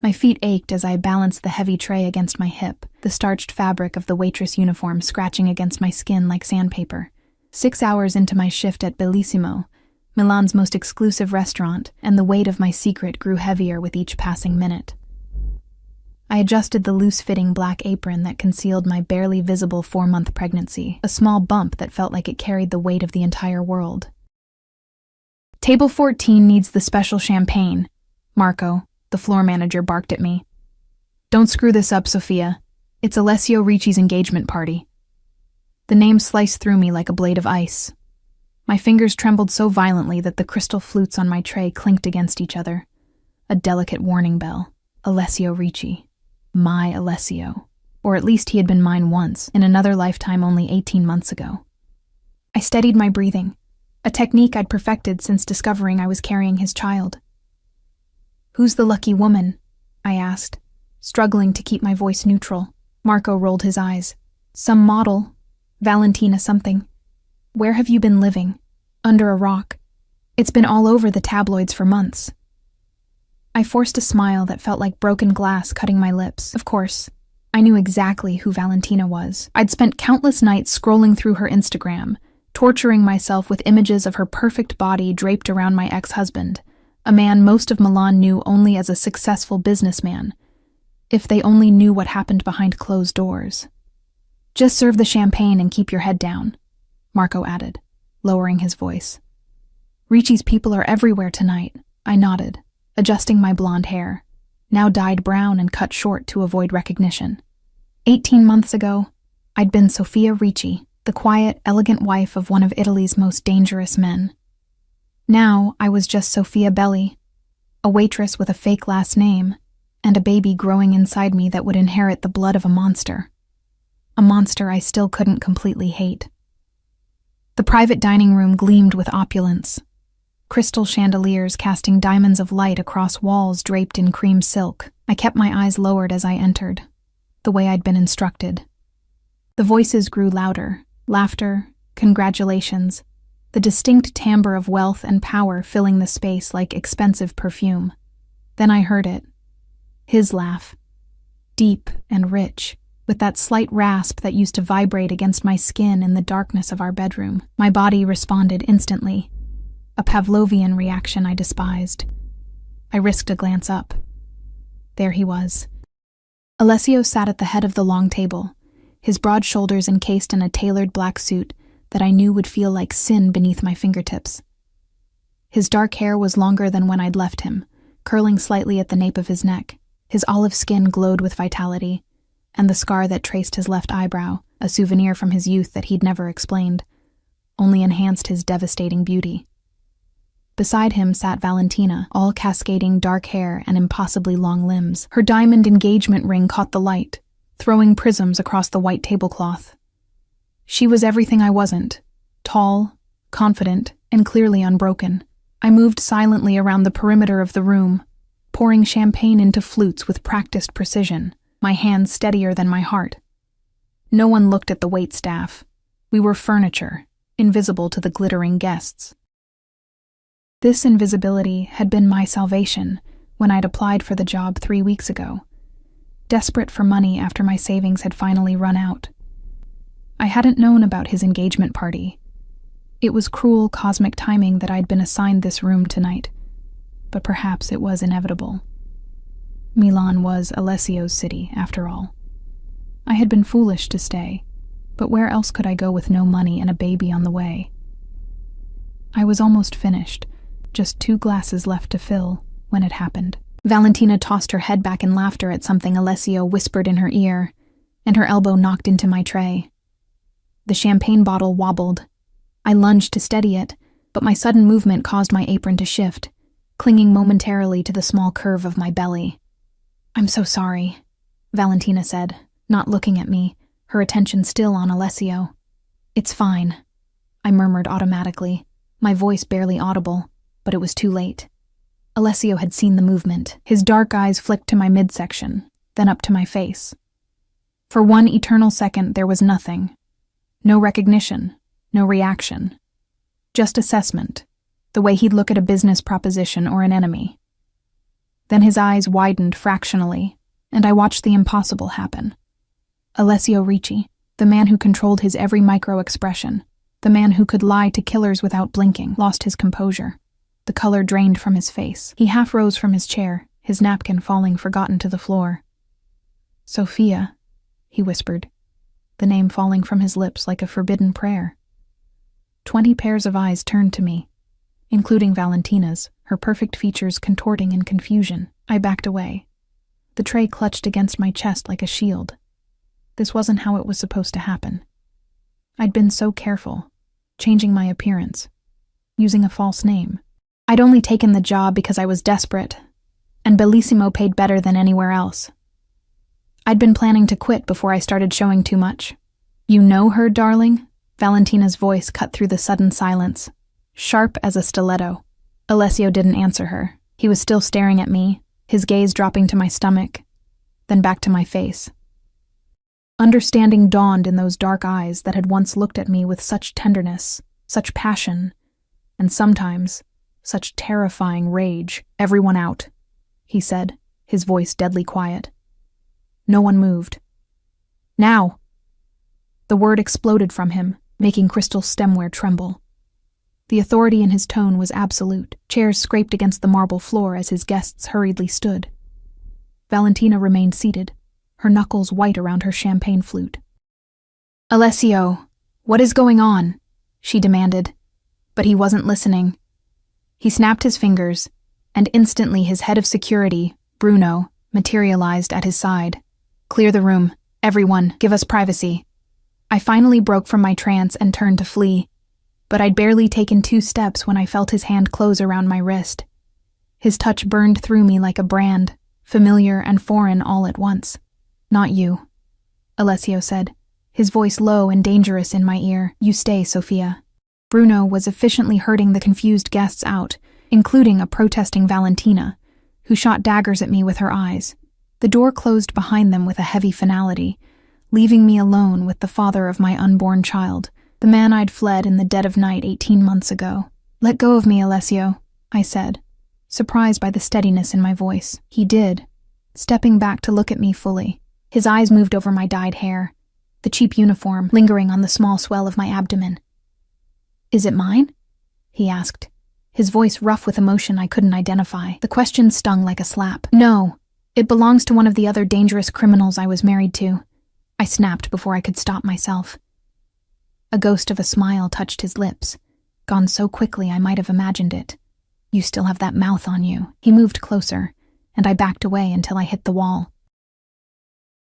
My feet ached as I balanced the heavy tray against my hip, the starched fabric of the waitress uniform scratching against my skin like sandpaper. 6 hours into my shift at Bellissimo, Milan's most exclusive restaurant, and the weight of my secret grew heavier with each passing minute. I adjusted the loose-fitting black apron that concealed my barely visible 4-month pregnancy, a small bump that felt like it carried the weight of the entire world. "Table 14 needs the special champagne," Marco, the floor manager, barked at me. "Don't screw this up, Sofia. It's Alessio Ricci's engagement party." The name sliced through me like a blade of ice. My fingers trembled so violently that the crystal flutes on my tray clinked against each other. A delicate warning bell. Alessio Ricci. My Alessio. Or at least he had been mine once, in another lifetime only 18 months ago. I steadied my breathing, a technique I'd perfected since discovering I was carrying his child. "Who's the lucky woman?" I asked, struggling to keep my voice neutral. Marco rolled his eyes. "Some model. Valentina something. Where have you been living? Under a rock. It's been all over the tabloids for months." I forced a smile that felt like broken glass cutting my lips. Of course, I knew exactly who Valentina was. I'd spent countless nights scrolling through her Instagram, torturing myself with images of her perfect body draped around my ex-husband, a man most of Milan knew only as a successful businessman. If they only knew what happened behind closed doors. "Just serve the champagne and keep your head down," Marco added, lowering his voice. "Ricci's people are everywhere tonight," I nodded, adjusting my blonde hair, now dyed brown and cut short to avoid recognition. 18 months ago, I'd been Sofia Ricci, the quiet, elegant wife of one of Italy's most dangerous men. Now I was just Sofia Belli, a waitress with a fake last name, and a baby growing inside me that would inherit the blood of a monster. A monster I still couldn't completely hate. The private dining room gleamed with opulence. Crystal chandeliers casting diamonds of light across walls draped in cream silk. I kept my eyes lowered as I entered, the way I'd been instructed. The voices grew louder, laughter, congratulations, the distinct timbre of wealth and power filling the space like expensive perfume. Then I heard it. His laugh. Deep and rich, with that slight rasp that used to vibrate against my skin in the darkness of our bedroom. My body responded instantly. A Pavlovian reaction I despised. I risked a glance up. There he was. Alessio sat at the head of the long table, his broad shoulders encased in a tailored black suit that I knew would feel like sin beneath my fingertips. His dark hair was longer than when I'd left him, curling slightly at the nape of his neck. His olive skin glowed with vitality, and the scar that traced his left eyebrow, a souvenir from his youth that he'd never explained, only enhanced his devastating beauty. Beside him sat Valentina, all cascading dark hair and impossibly long limbs. Her diamond engagement ring caught the light, throwing prisms across the white tablecloth. She was everything I wasn't, tall, confident, and clearly unbroken. I moved silently around the perimeter of the room, pouring champagne into flutes with practiced precision, my hands steadier than my heart. No one looked at the waitstaff. We were furniture, invisible to the glittering guests. This invisibility had been my salvation when I'd applied for the job 3 weeks ago, desperate for money after my savings had finally run out. I hadn't known about his engagement party. It was cruel cosmic timing that I'd been assigned this room tonight, but perhaps it was inevitable. Milan was Alessio's city, after all. I had been foolish to stay, but where else could I go with no money and a baby on the way? I was almost finished, just 2 glasses left to fill, when it happened. Valentina tossed her head back in laughter at something Alessio whispered in her ear, and her elbow knocked into my tray. The champagne bottle wobbled. I lunged to steady it, but my sudden movement caused my apron to shift, clinging momentarily to the small curve of my belly. "I'm so sorry," Valentina said, not looking at me, her attention still on Alessio. "It's fine," I murmured automatically, my voice barely audible, but it was too late. Alessio had seen the movement. His dark eyes flicked to my midsection, then up to my face. For one eternal second, there was nothing. No recognition, no reaction. Just assessment, the way he'd look at a business proposition or an enemy. Then his eyes widened fractionally, and I watched the impossible happen. Alessio Ricci, the man who controlled his every micro-expression, the man who could lie to killers without blinking, lost his composure. The color drained from his face. He half rose from his chair, his napkin falling forgotten to the floor. "Sophia," he whispered, the name falling from his lips like a forbidden prayer. 20 pairs of eyes turned to me, including Valentina's, her perfect features contorting in confusion. I backed away. The tray clutched against my chest like a shield. This wasn't how it was supposed to happen. I'd been so careful, changing my appearance, using a false name. I'd only taken the job because I was desperate, and Bellissimo paid better than anywhere else. I'd been planning to quit before I started showing too much. "You know her, darling?" Valentina's voice cut through the sudden silence, sharp as a stiletto. Alessio didn't answer her. He was still staring at me, his gaze dropping to my stomach, then back to my face. Understanding dawned in those dark eyes that had once looked at me with such tenderness, such passion, and sometimes such terrifying rage. "Everyone out," he said, his voice deadly quiet. No one moved. "Now!" The word exploded from him, making crystal stemware tremble. The authority in his tone was absolute. Chairs scraped against the marble floor as his guests hurriedly stood. Valentina remained seated, her knuckles white around her champagne flute. "Alessio, what is going on?" she demanded, but he wasn't listening. He snapped his fingers, and instantly his head of security, Bruno, materialized at his side. "Clear the room. Everyone, give us privacy." I finally broke from my trance and turned to flee, but I'd barely taken 2 steps when I felt his hand close around my wrist. His touch burned through me like a brand, familiar and foreign all at once. "Not you," Alessio said, his voice low and dangerous in my ear. "You stay, Sophia." Bruno was efficiently herding the confused guests out, including a protesting Valentina, who shot daggers at me with her eyes. The door closed behind them with a heavy finality, leaving me alone with the father of my unborn child, the man I'd fled in the dead of night 18 months ago. "Let go of me, Alessio," I said, surprised by the steadiness in my voice. He did, stepping back to look at me fully. His eyes moved over my dyed hair, the cheap uniform lingering on the small swell of my abdomen. "Is it mine?" he asked, his voice rough with emotion I couldn't identify. The question stung like a slap. "No, it belongs to one of the other dangerous criminals I was married to," I snapped before I could stop myself. A ghost of a smile touched his lips, gone so quickly I might have imagined it. "You still have that mouth on you." He moved closer, and I backed away until I hit the wall.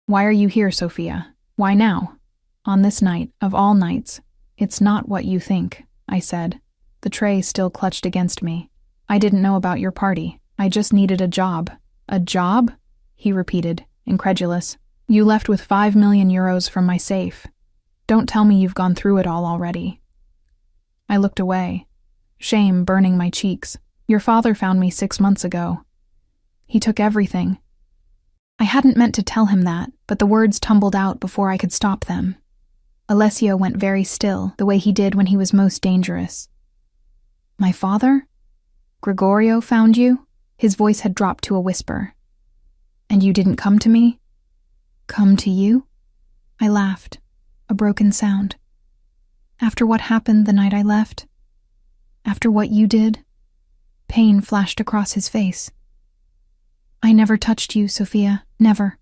"Why are you here, Sophia? Why now? On this night, of all nights?" "It's not what you think," I said, the tray still clutched against me. "I didn't know about your party. I just needed a job." "A job?" he repeated, incredulous. "You left with 5 million euros from my safe. Don't tell me you've gone through it all already." I looked away, shame burning my cheeks. "Your father found me 6 months ago. He took everything." I hadn't meant to tell him that, but the words tumbled out before I could stop them. Alessio went very still, the way he did when he was most dangerous. "My father? Gregorio found you?" His voice had dropped to a whisper. "And you didn't come to me?" "Come to you?" I laughed, a broken sound. "After what happened the night I left? After what you did?" Pain flashed across his face. "I never touched you, Sophia, never.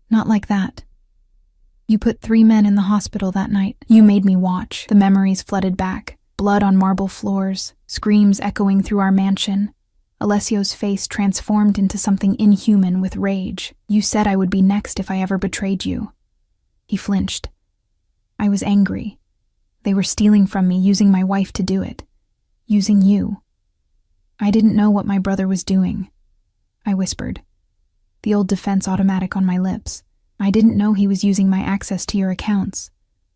Not like that. You put 3 men in the hospital that night. You made me watch." The memories flooded back, blood on marble floors, screams echoing through our mansion. Alessio's face transformed into something inhuman with rage. "You said I would be next if I ever betrayed you." He flinched. I was angry. They were stealing from me, using my wife to do it. Using you. I didn't know what my brother was doing, I whispered, the old defense automatic on my lips. I didn't know he was using my access to your accounts.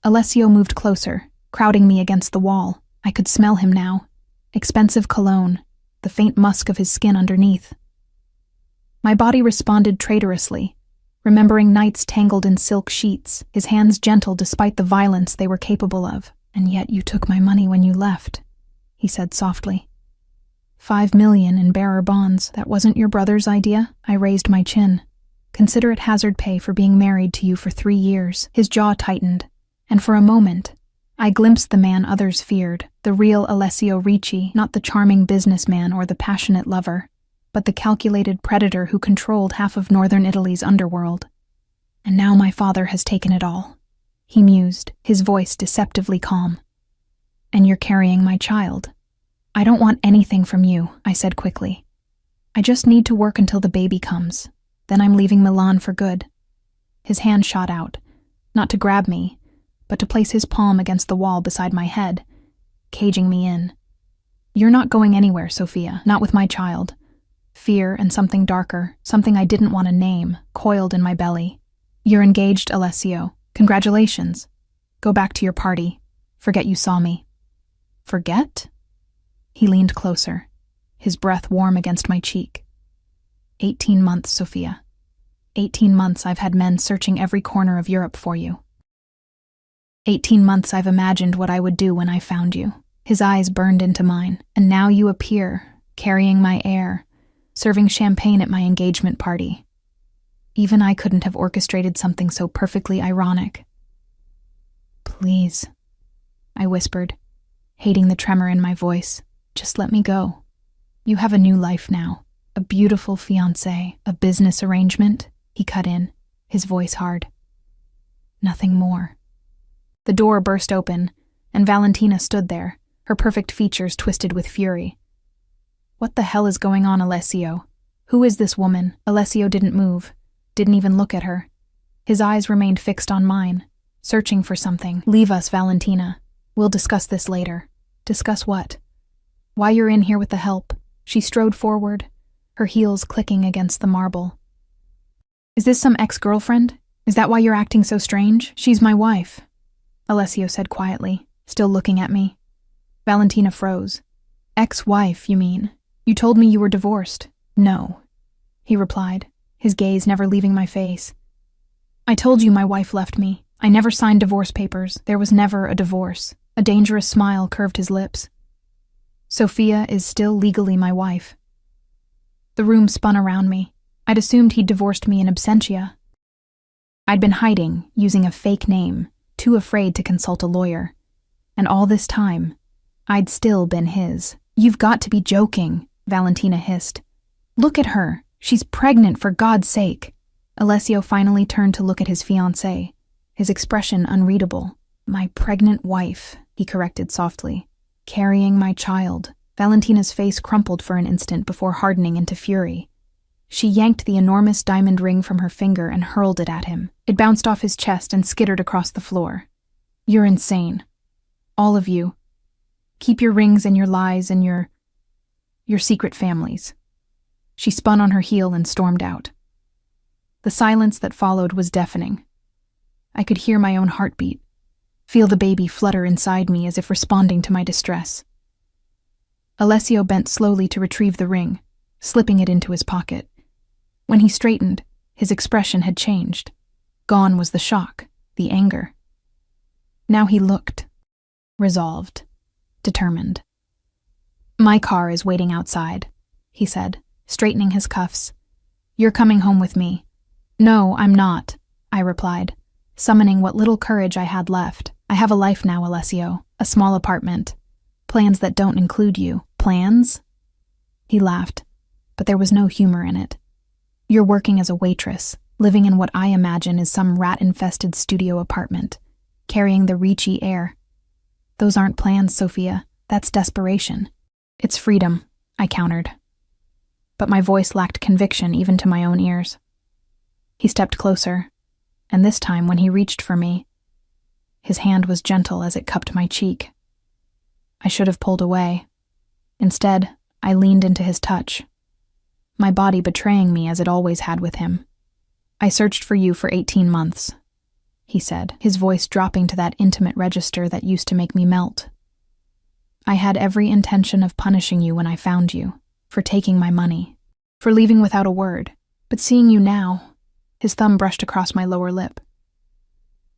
Alessio moved closer, crowding me against the wall. I could smell him now. Expensive cologne, the faint musk of his skin underneath. My body responded traitorously, remembering nights tangled in silk sheets, his hands gentle despite the violence they were capable of. "And yet you took my money when you left," he said softly. 5 million in bearer bonds. That wasn't your brother's idea? I raised my chin. Consider it hazard pay for being married to you for 3 years. His jaw tightened, and for a moment, I glimpsed the man others feared, the real Alessio Ricci, not the charming businessman or the passionate lover, but the calculated predator who controlled half of northern Italy's underworld. And now my father has taken it all. He mused, his voice deceptively calm. And you're carrying my child. I don't want anything from you, I said quickly. I just need to work until the baby comes. Then I'm leaving Milan for good. His hand shot out, not to grab me, but to place his palm against the wall beside my head, caging me in. You're not going anywhere, Sophia, not with my child. Fear and something darker, something I didn't want to name, coiled in my belly. You're engaged, Alessio. Congratulations. Go back to your party. Forget you saw me. Forget? He leaned closer, his breath warm against my cheek. 18 months, Sophia. 18 months I've had men searching every corner of Europe for you. 18 months I've imagined what I would do when I found you. His eyes burned into mine, and now you appear, carrying my heir, serving champagne at my engagement party. Even I couldn't have orchestrated something so perfectly ironic. Please, I whispered, hating the tremor in my voice. Just let me go. You have a new life now, a beautiful fiancé, a business arrangement, he cut in, his voice hard. Nothing more. The door burst open, and Valentina stood there, her perfect features twisted with fury. What the hell is going on, Alessio? Who is this woman? Alessio didn't move, didn't even look at her. His eyes remained fixed on mine, searching for something. Leave us, Valentina. We'll discuss this later. Discuss what? Why you're in here with the help. She strode forward, her heels clicking against the marble. Is this some ex-girlfriend? Is that why you're acting so strange? She's my wife, Alessio said quietly, still looking at me. Valentina froze. Ex-wife, you mean? You told me you were divorced. No, he replied, his gaze never leaving my face. I told you my wife left me. I never signed divorce papers. There was never a divorce. A dangerous smile curved his lips. Sophia is still legally my wife. The room spun around me. I'd assumed he'd divorced me in absentia. I'd been hiding, using a fake name, too afraid to consult a lawyer. And all this time, I'd still been his. You've got to be joking, Valentina hissed. Look at her. She's pregnant, for God's sake. Alessio finally turned to look at his fiancée, his expression unreadable. My pregnant wife, he corrected softly. Carrying my child. Valentina's face crumpled for an instant before hardening into fury. She yanked the enormous diamond ring from her finger and hurled it at him. It bounced off his chest and skittered across the floor. You're insane. All of you. Keep your rings and your lies and your secret families. She spun on her heel and stormed out. The silence that followed was deafening. I could hear my own heartbeat, feel the baby flutter inside me as if responding to my distress. Alessio bent slowly to retrieve the ring, slipping it into his pocket. When he straightened, his expression had changed. Gone was the shock, the anger. Now he looked, resolved, determined. My car is waiting outside, he said, straightening his cuffs. You're coming home with me. No, I'm not, I replied, summoning what little courage I had left. I have a life now, Alessio, a small apartment. Plans that don't include you. Plans? He laughed, but there was no humor in it. You're working as a waitress, living in what I imagine is some rat-infested studio apartment, carrying the Ricci air. Those aren't plans, Sophia. That's desperation. It's freedom, I countered. But my voice lacked conviction even to my own ears. He stepped closer, and this time when he reached for me, his hand was gentle as it cupped my cheek. I should have pulled away. Instead, I leaned into his touch, my body betraying me as it always had with him. I searched for you for 18 months, he said, his voice dropping to that intimate register that used to make me melt. I had every intention of punishing you when I found you, for taking my money, for leaving without a word, but seeing you now, his thumb brushed across my lower lip.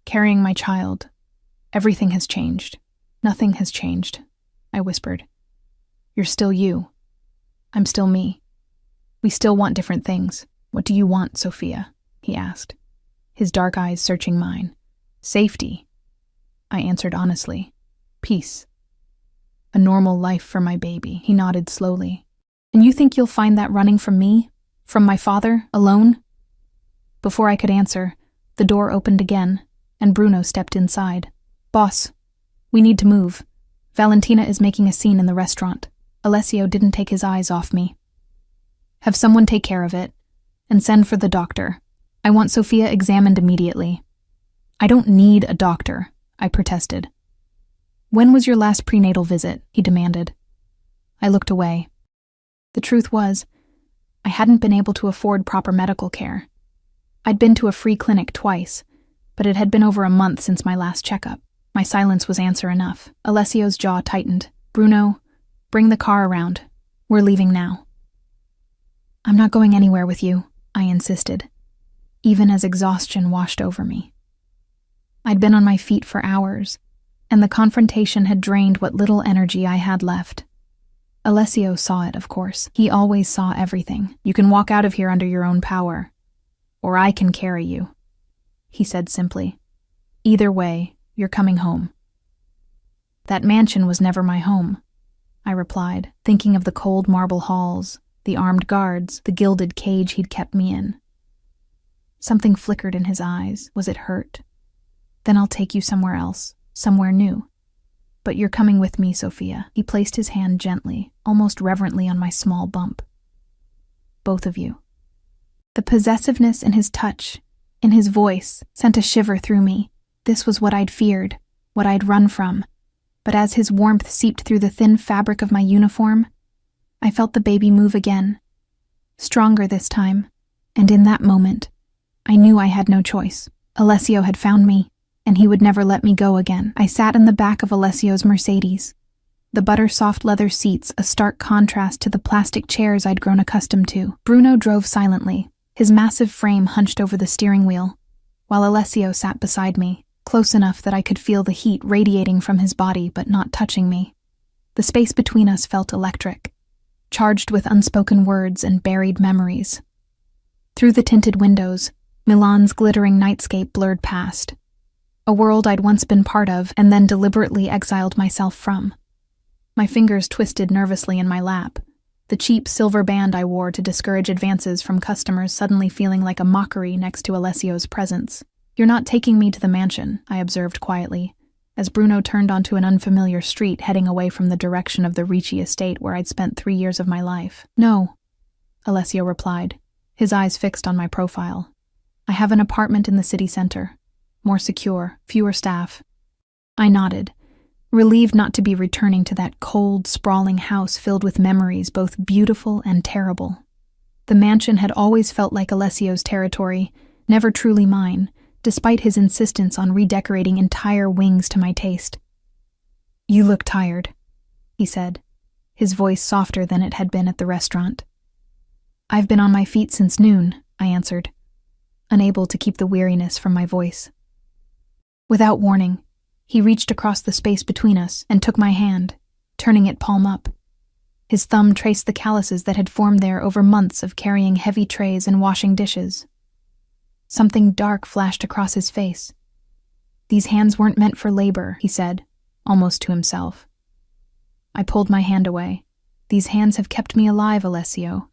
Carrying my child, everything has changed. Nothing has changed, I whispered. You're still you. I'm still me. We still want different things. What do you want, Sophia? He asked, his dark eyes searching mine. Safety, I answered honestly. Peace. A normal life for my baby, he nodded slowly. And you think you'll find that running from me? From my father, alone? Before I could answer, the door opened again, and Bruno stepped inside. Boss, we need to move. Valentina is making a scene in the restaurant. Alessio didn't take his eyes off me. Have someone take care of it, and send for the doctor. I want Sophia examined immediately. I don't need a doctor, I protested. When was your last prenatal visit? He demanded. I looked away. The truth was, I hadn't been able to afford proper medical care. I'd been to a free clinic twice, but it had been over a month since my last checkup. My silence was answer enough. Alessio's jaw tightened. Bruno, bring the car around. We're leaving now. I'm not going anywhere with you, I insisted, even as exhaustion washed over me. I'd been on my feet for hours, and the confrontation had drained what little energy I had left. Alessio saw it, of course. He always saw everything. You can walk out of here under your own power, or I can carry you, he said simply. Either way, you're coming home. That mansion was never my home, I replied, thinking of the cold marble halls, the armed guards, the gilded cage he'd kept me in. Something flickered in his eyes. Was it hurt? Then I'll take you somewhere else, somewhere new. But you're coming with me, Sophia. He placed his hand gently, almost reverently on my small bump. Both of you. The possessiveness in his touch, in his voice, sent a shiver through me. This was what I'd feared, what I'd run from. But as his warmth seeped through the thin fabric of my uniform, I felt the baby move again. Stronger this time, and in that moment, I knew I had no choice. Alessio had found me, and he would never let me go again. I sat in the back of Alessio's Mercedes. The butter-soft leather seats, a stark contrast to the plastic chairs I'd grown accustomed to. Bruno drove silently, his massive frame hunched over the steering wheel, while Alessio sat beside me, close enough that I could feel the heat radiating from his body but not touching me. The space between us felt electric, charged with unspoken words and buried memories. Through the tinted windows, Milan's glittering nightscape blurred past, a world I'd once been part of and then deliberately exiled myself from. My fingers twisted nervously in my lap, the cheap silver band I wore to discourage advances from customers suddenly feeling like a mockery next to Alessio's presence. You're not taking me to the mansion, I observed quietly, as Bruno turned onto an unfamiliar street heading away from the direction of the Ricci estate where I'd spent 3 years of my life. No, Alessio replied, his eyes fixed on my profile. I have an apartment in the city center, more secure, fewer staff. I nodded, relieved not to be returning to that cold, sprawling house filled with memories both beautiful and terrible. The mansion had always felt like Alessio's territory, never truly mine, despite his insistence on redecorating entire wings to my taste. You look tired, he said, his voice softer than it had been at the restaurant. I've been on my feet since noon, I answered, unable to keep the weariness from my voice. Without warning, he reached across the space between us and took my hand, turning it palm up. His thumb traced the calluses that had formed there over months of carrying heavy trays and washing dishes. Something dark flashed across his face. These hands weren't meant for labor, he said, almost to himself. I pulled my hand away. These hands have kept me alive, Alessio.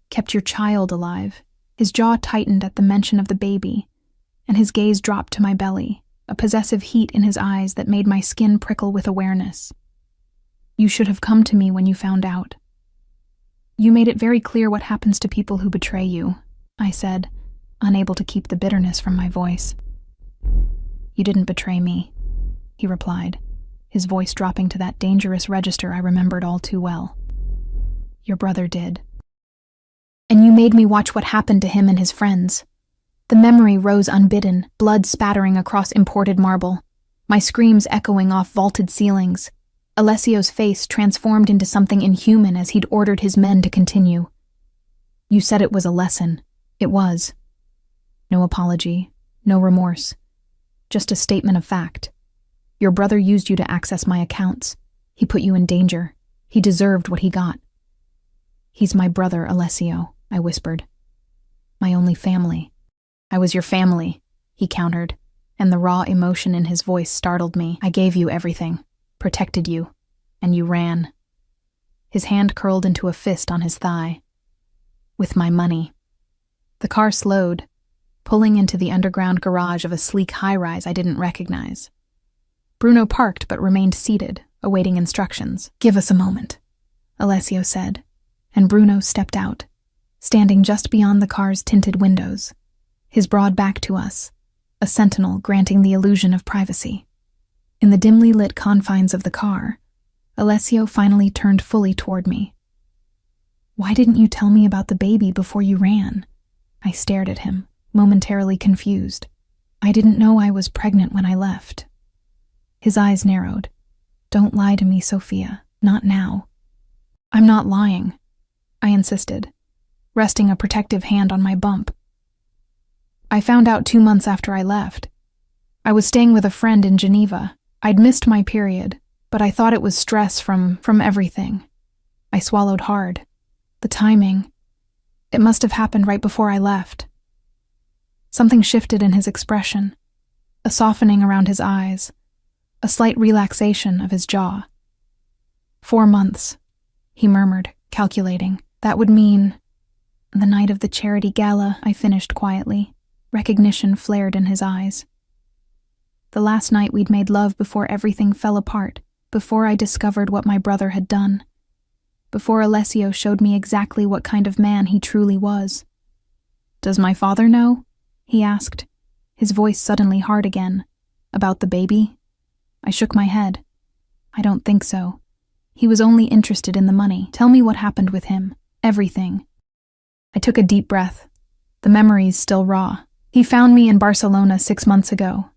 Kept your child alive. His jaw tightened at the mention of the baby, and his gaze dropped to my belly, a possessive heat in his eyes that made my skin prickle with awareness. You should have come to me when you found out. You made it very clear what happens to people who betray you, I said, unable to keep the bitterness from my voice. You didn't betray me, he replied, his voice dropping to that dangerous register I remembered all too well. Your brother did. And you made me watch what happened to him and his friends. The memory rose unbidden, blood spattering across imported marble, my screams echoing off vaulted ceilings. Alessio's face transformed into something inhuman as he'd ordered his men to continue. You said it was a lesson. It was. No apology, no remorse. Just a statement of fact. Your brother used you to access my accounts. He put you in danger. He deserved what he got. "He's my brother, Alessio," I whispered. "My only family." "I was your family," he countered, and the raw emotion in his voice startled me. "I gave you everything, protected you, and you ran." His hand curled into a fist on his thigh. "With my money." The car slowed, pulling into the underground garage of a sleek high-rise I didn't recognize. Bruno parked but remained seated, awaiting instructions. "Give us a moment," Alessio said, and Bruno stepped out, standing just beyond the car's tinted windows, his broad back to us, a sentinel granting the illusion of privacy. In the dimly lit confines of the car, Alessio finally turned fully toward me. "Why didn't you tell me about the baby before you ran?" I stared at him, momentarily confused. "I didn't know I was pregnant when I left." His eyes narrowed. "Don't lie to me, Sophia. Not now." "I'm not lying," I insisted, resting a protective hand on my bump. "I found out 2 months after I left. I was staying with a friend in Geneva. I'd missed my period, but I thought it was stress from everything." I swallowed hard. The timing. It must have happened right before I left. Something shifted in his expression, a softening around his eyes, a slight relaxation of his jaw. 4 months, he murmured, calculating. "That would mean—" "The night of the charity gala," I finished quietly. Recognition flared in his eyes. "The last night we'd made love before everything fell apart, before I discovered what my brother had done, before Alessio showed me exactly what kind of man he truly was." "Does my father know?" he asked, his voice suddenly hard again. "About the baby?" I shook my head. "I don't think so. He was only interested in the money. Tell me what happened with him. Everything." I took a deep breath, the memories still raw. "He found me in Barcelona 6 months ago.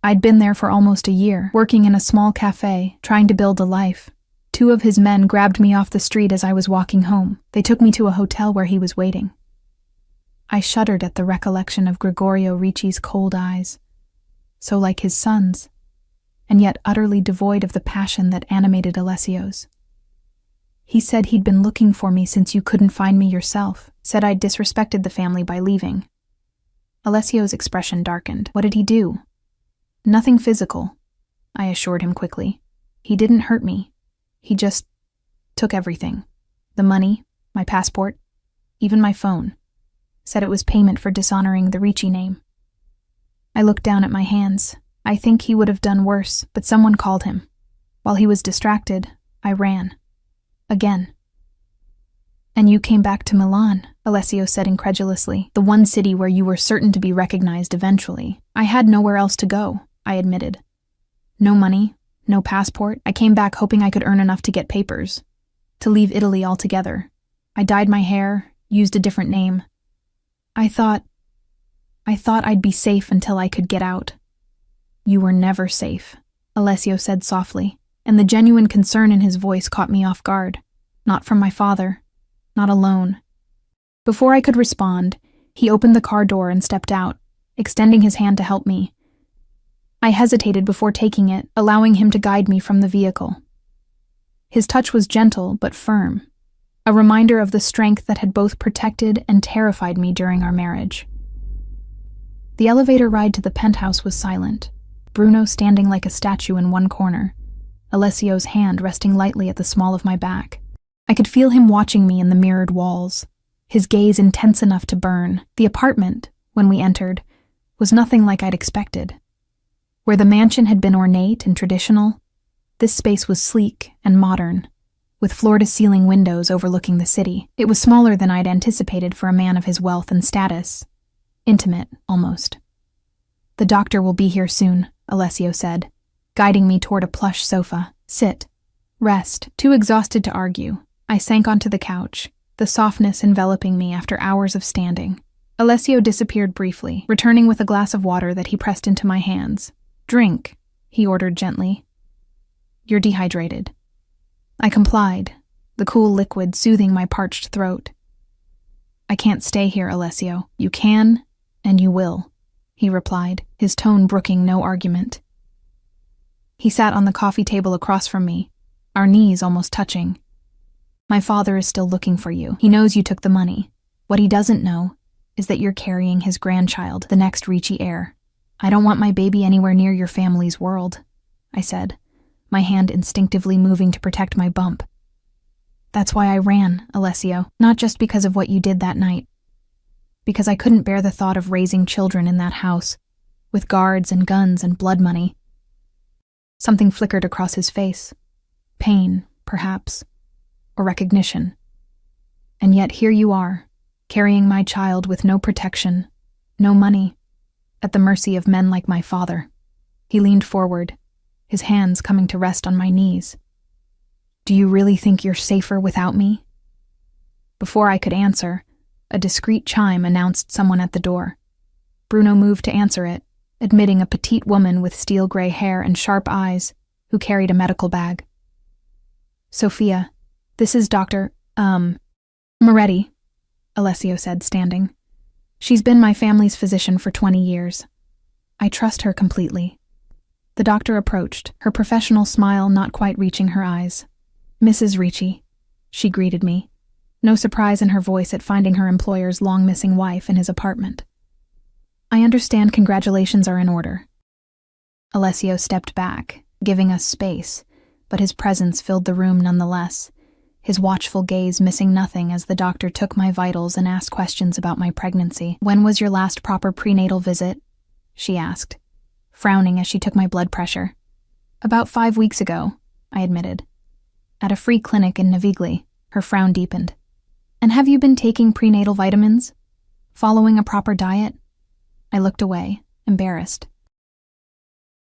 I'd been there for almost a year, working in a small cafe, trying to build a life. 2 of his men grabbed me off the street as I was walking home. They took me to a hotel where he was waiting." I shuddered at the recollection of Gregorio Ricci's cold eyes, so like his son's, and yet utterly devoid of the passion that animated Alessio's. "He said he'd been looking for me since you couldn't find me yourself, said I'd disrespected the family by leaving." Alessio's expression darkened. "What did he do?" "Nothing physical," I assured him quickly. "He didn't hurt me. He just took everything. The money, my passport, even my phone. Said it was payment for dishonoring the Ricci name." I looked down at my hands. I think he would have done worse, but someone called him. While he was distracted, I ran. Again. "And you came back to Milan," Alessio said incredulously, "the one city where you were certain to be recognized eventually." "I had nowhere else to go," I admitted. "No money, no passport. I came back hoping I could earn enough to get papers, to leave Italy altogether. I dyed my hair, used a different name. I thought I'd be safe until I could get out." "You were never safe," Alessio said softly, and the genuine concern in his voice caught me off guard. "Not from my father. Not alone." Before I could respond, he opened the car door and stepped out, extending his hand to help me. I hesitated before taking it, allowing him to guide me from the vehicle. His touch was gentle but firm, a reminder of the strength that had both protected and terrified me during our marriage. The elevator ride to the penthouse was silent, Bruno standing like a statue in one corner, Alessio's hand resting lightly at the small of my back. I could feel him watching me in the mirrored walls, his gaze intense enough to burn. The apartment, when we entered, was nothing like I'd expected. Where the mansion had been ornate and traditional, this space was sleek and modern, with floor-to-ceiling windows overlooking the city. It was smaller than I'd anticipated for a man of his wealth and status. Intimate, almost. "The doctor will be here soon," Alessio said, guiding me toward a plush sofa. "Sit. Rest." Too exhausted to argue, I sank onto the couch, the softness enveloping me after hours of standing. Alessio disappeared briefly, returning with a glass of water that he pressed into my hands. "Drink," he ordered gently. "You're dehydrated." I complied, the cool liquid soothing my parched throat. "I can't stay here, Alessio." "You can, and you will," he replied, his tone brooking no argument. He sat on the coffee table across from me, our knees almost touching. My father is still looking for you. He knows you took the money. What he doesn't know is that you're carrying his grandchild, the next Ricci heir. I don't want my baby anywhere near your family's world, I said, my hand instinctively moving to protect my bump. That's why I ran, Alessio, not just because of what you did that night. Because I couldn't bear the thought of raising children in that house, with guards and guns and blood money. Something flickered across his face. Pain, perhaps, or recognition. And yet here you are, carrying my child with no protection, no money, at the mercy of men like my father. He leaned forward, his hands coming to rest on my knees. Do you really think you're safer without me? Before I could answer, a discreet chime announced someone at the door. Bruno moved to answer it, admitting a petite woman with steel-gray hair and sharp eyes who carried a medical bag. Sophia, this is Dr. Moretti, Alessio said, standing. She's been my family's physician for 20 years. I trust her completely. The doctor approached, her professional smile not quite reaching her eyes. Mrs. Ricci, she greeted me, no surprise in her voice at finding her employer's long-missing wife in his apartment. I understand congratulations are in order. Alessio stepped back, giving us space, but his presence filled the room nonetheless, his watchful gaze missing nothing as the doctor took my vitals and asked questions about my pregnancy. When was your last proper prenatal visit? She asked, frowning as she took my blood pressure. About 5 weeks ago, I admitted. At a free clinic in Navigli, her frown deepened. And have you been taking prenatal vitamins? Following a proper diet? I looked away, embarrassed.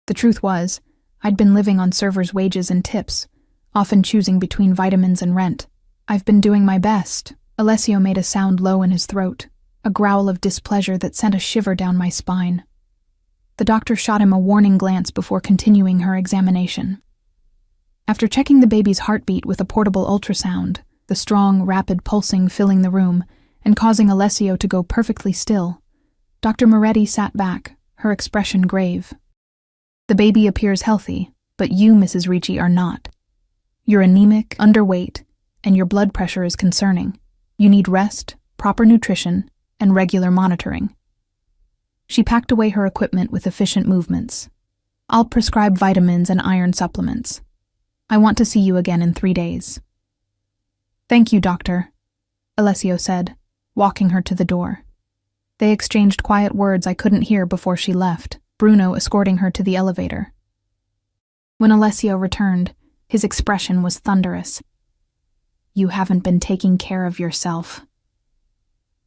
The truth was, I'd been living on servers' wages and tips, often choosing between vitamins and rent. I've been doing my best. Alessio made a sound low in his throat, a growl of displeasure that sent a shiver down my spine. The doctor shot him a warning glance before continuing her examination. After checking the baby's heartbeat with a portable ultrasound, the strong, rapid pulsing filling the room and causing Alessio to go perfectly still, Dr. Moretti sat back, her expression grave. The baby appears healthy, but you, Mrs. Ricci, are not. You're anemic, underweight, and your blood pressure is concerning. You need rest, proper nutrition, and regular monitoring. She packed away her equipment with efficient movements. I'll prescribe vitamins and iron supplements. I want to see you again in 3 days. Thank you, doctor, Alessio said, walking her to the door. They exchanged quiet words I couldn't hear before she left, Bruno escorting her to the elevator. When Alessio returned, his expression was thunderous. You haven't been taking care of yourself.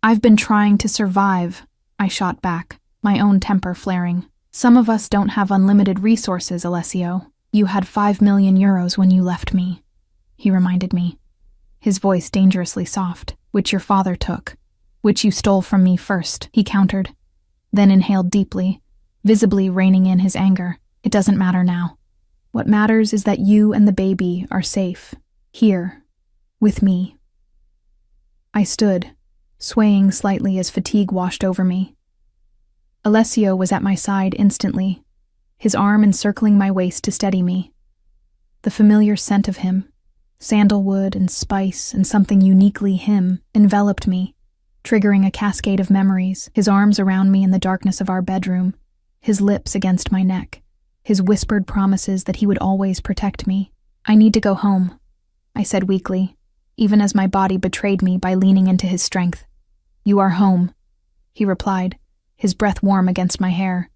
I've been trying to survive, I shot back, my own temper flaring. Some of us don't have unlimited resources, Alessio. You had 5 million euros when you left me, he reminded me, his voice dangerously soft, which your father took, which you stole from me first, he countered, then inhaled deeply, visibly reining in his anger. It doesn't matter now. What matters is that you and the baby are safe, here, with me. I stood, swaying slightly as fatigue washed over me. Alessio was at my side instantly, his arm encircling my waist to steady me. The familiar scent of him, sandalwood and spice and something uniquely him, enveloped me, triggering a cascade of memories, his arms around me in the darkness of our bedroom, his lips against my neck, his whispered promises that he would always protect me. I need to go home, I said weakly, even as my body betrayed me by leaning into his strength. You are home, he replied, his breath warm against my hair.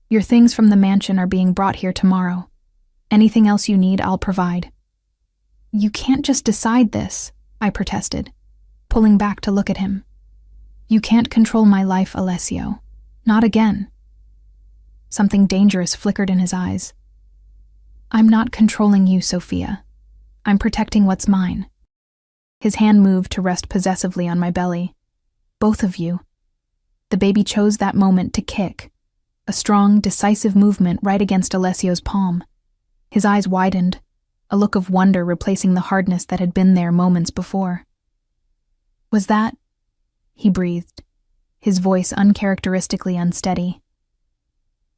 Your things from the mansion are being brought here tomorrow. Anything else you need, I'll provide. You can't just decide this, I protested, pulling back to look at him. You can't control my life, Alessio. Not again. Something dangerous flickered in his eyes. I'm not controlling you, Sophia. I'm protecting what's mine. His hand moved to rest possessively on my belly. Both of you. The baby chose that moment to kick, a strong, decisive movement right against Alessio's palm. His eyes widened, a look of wonder replacing the hardness that had been there moments before. Was that? He breathed, his voice uncharacteristically unsteady.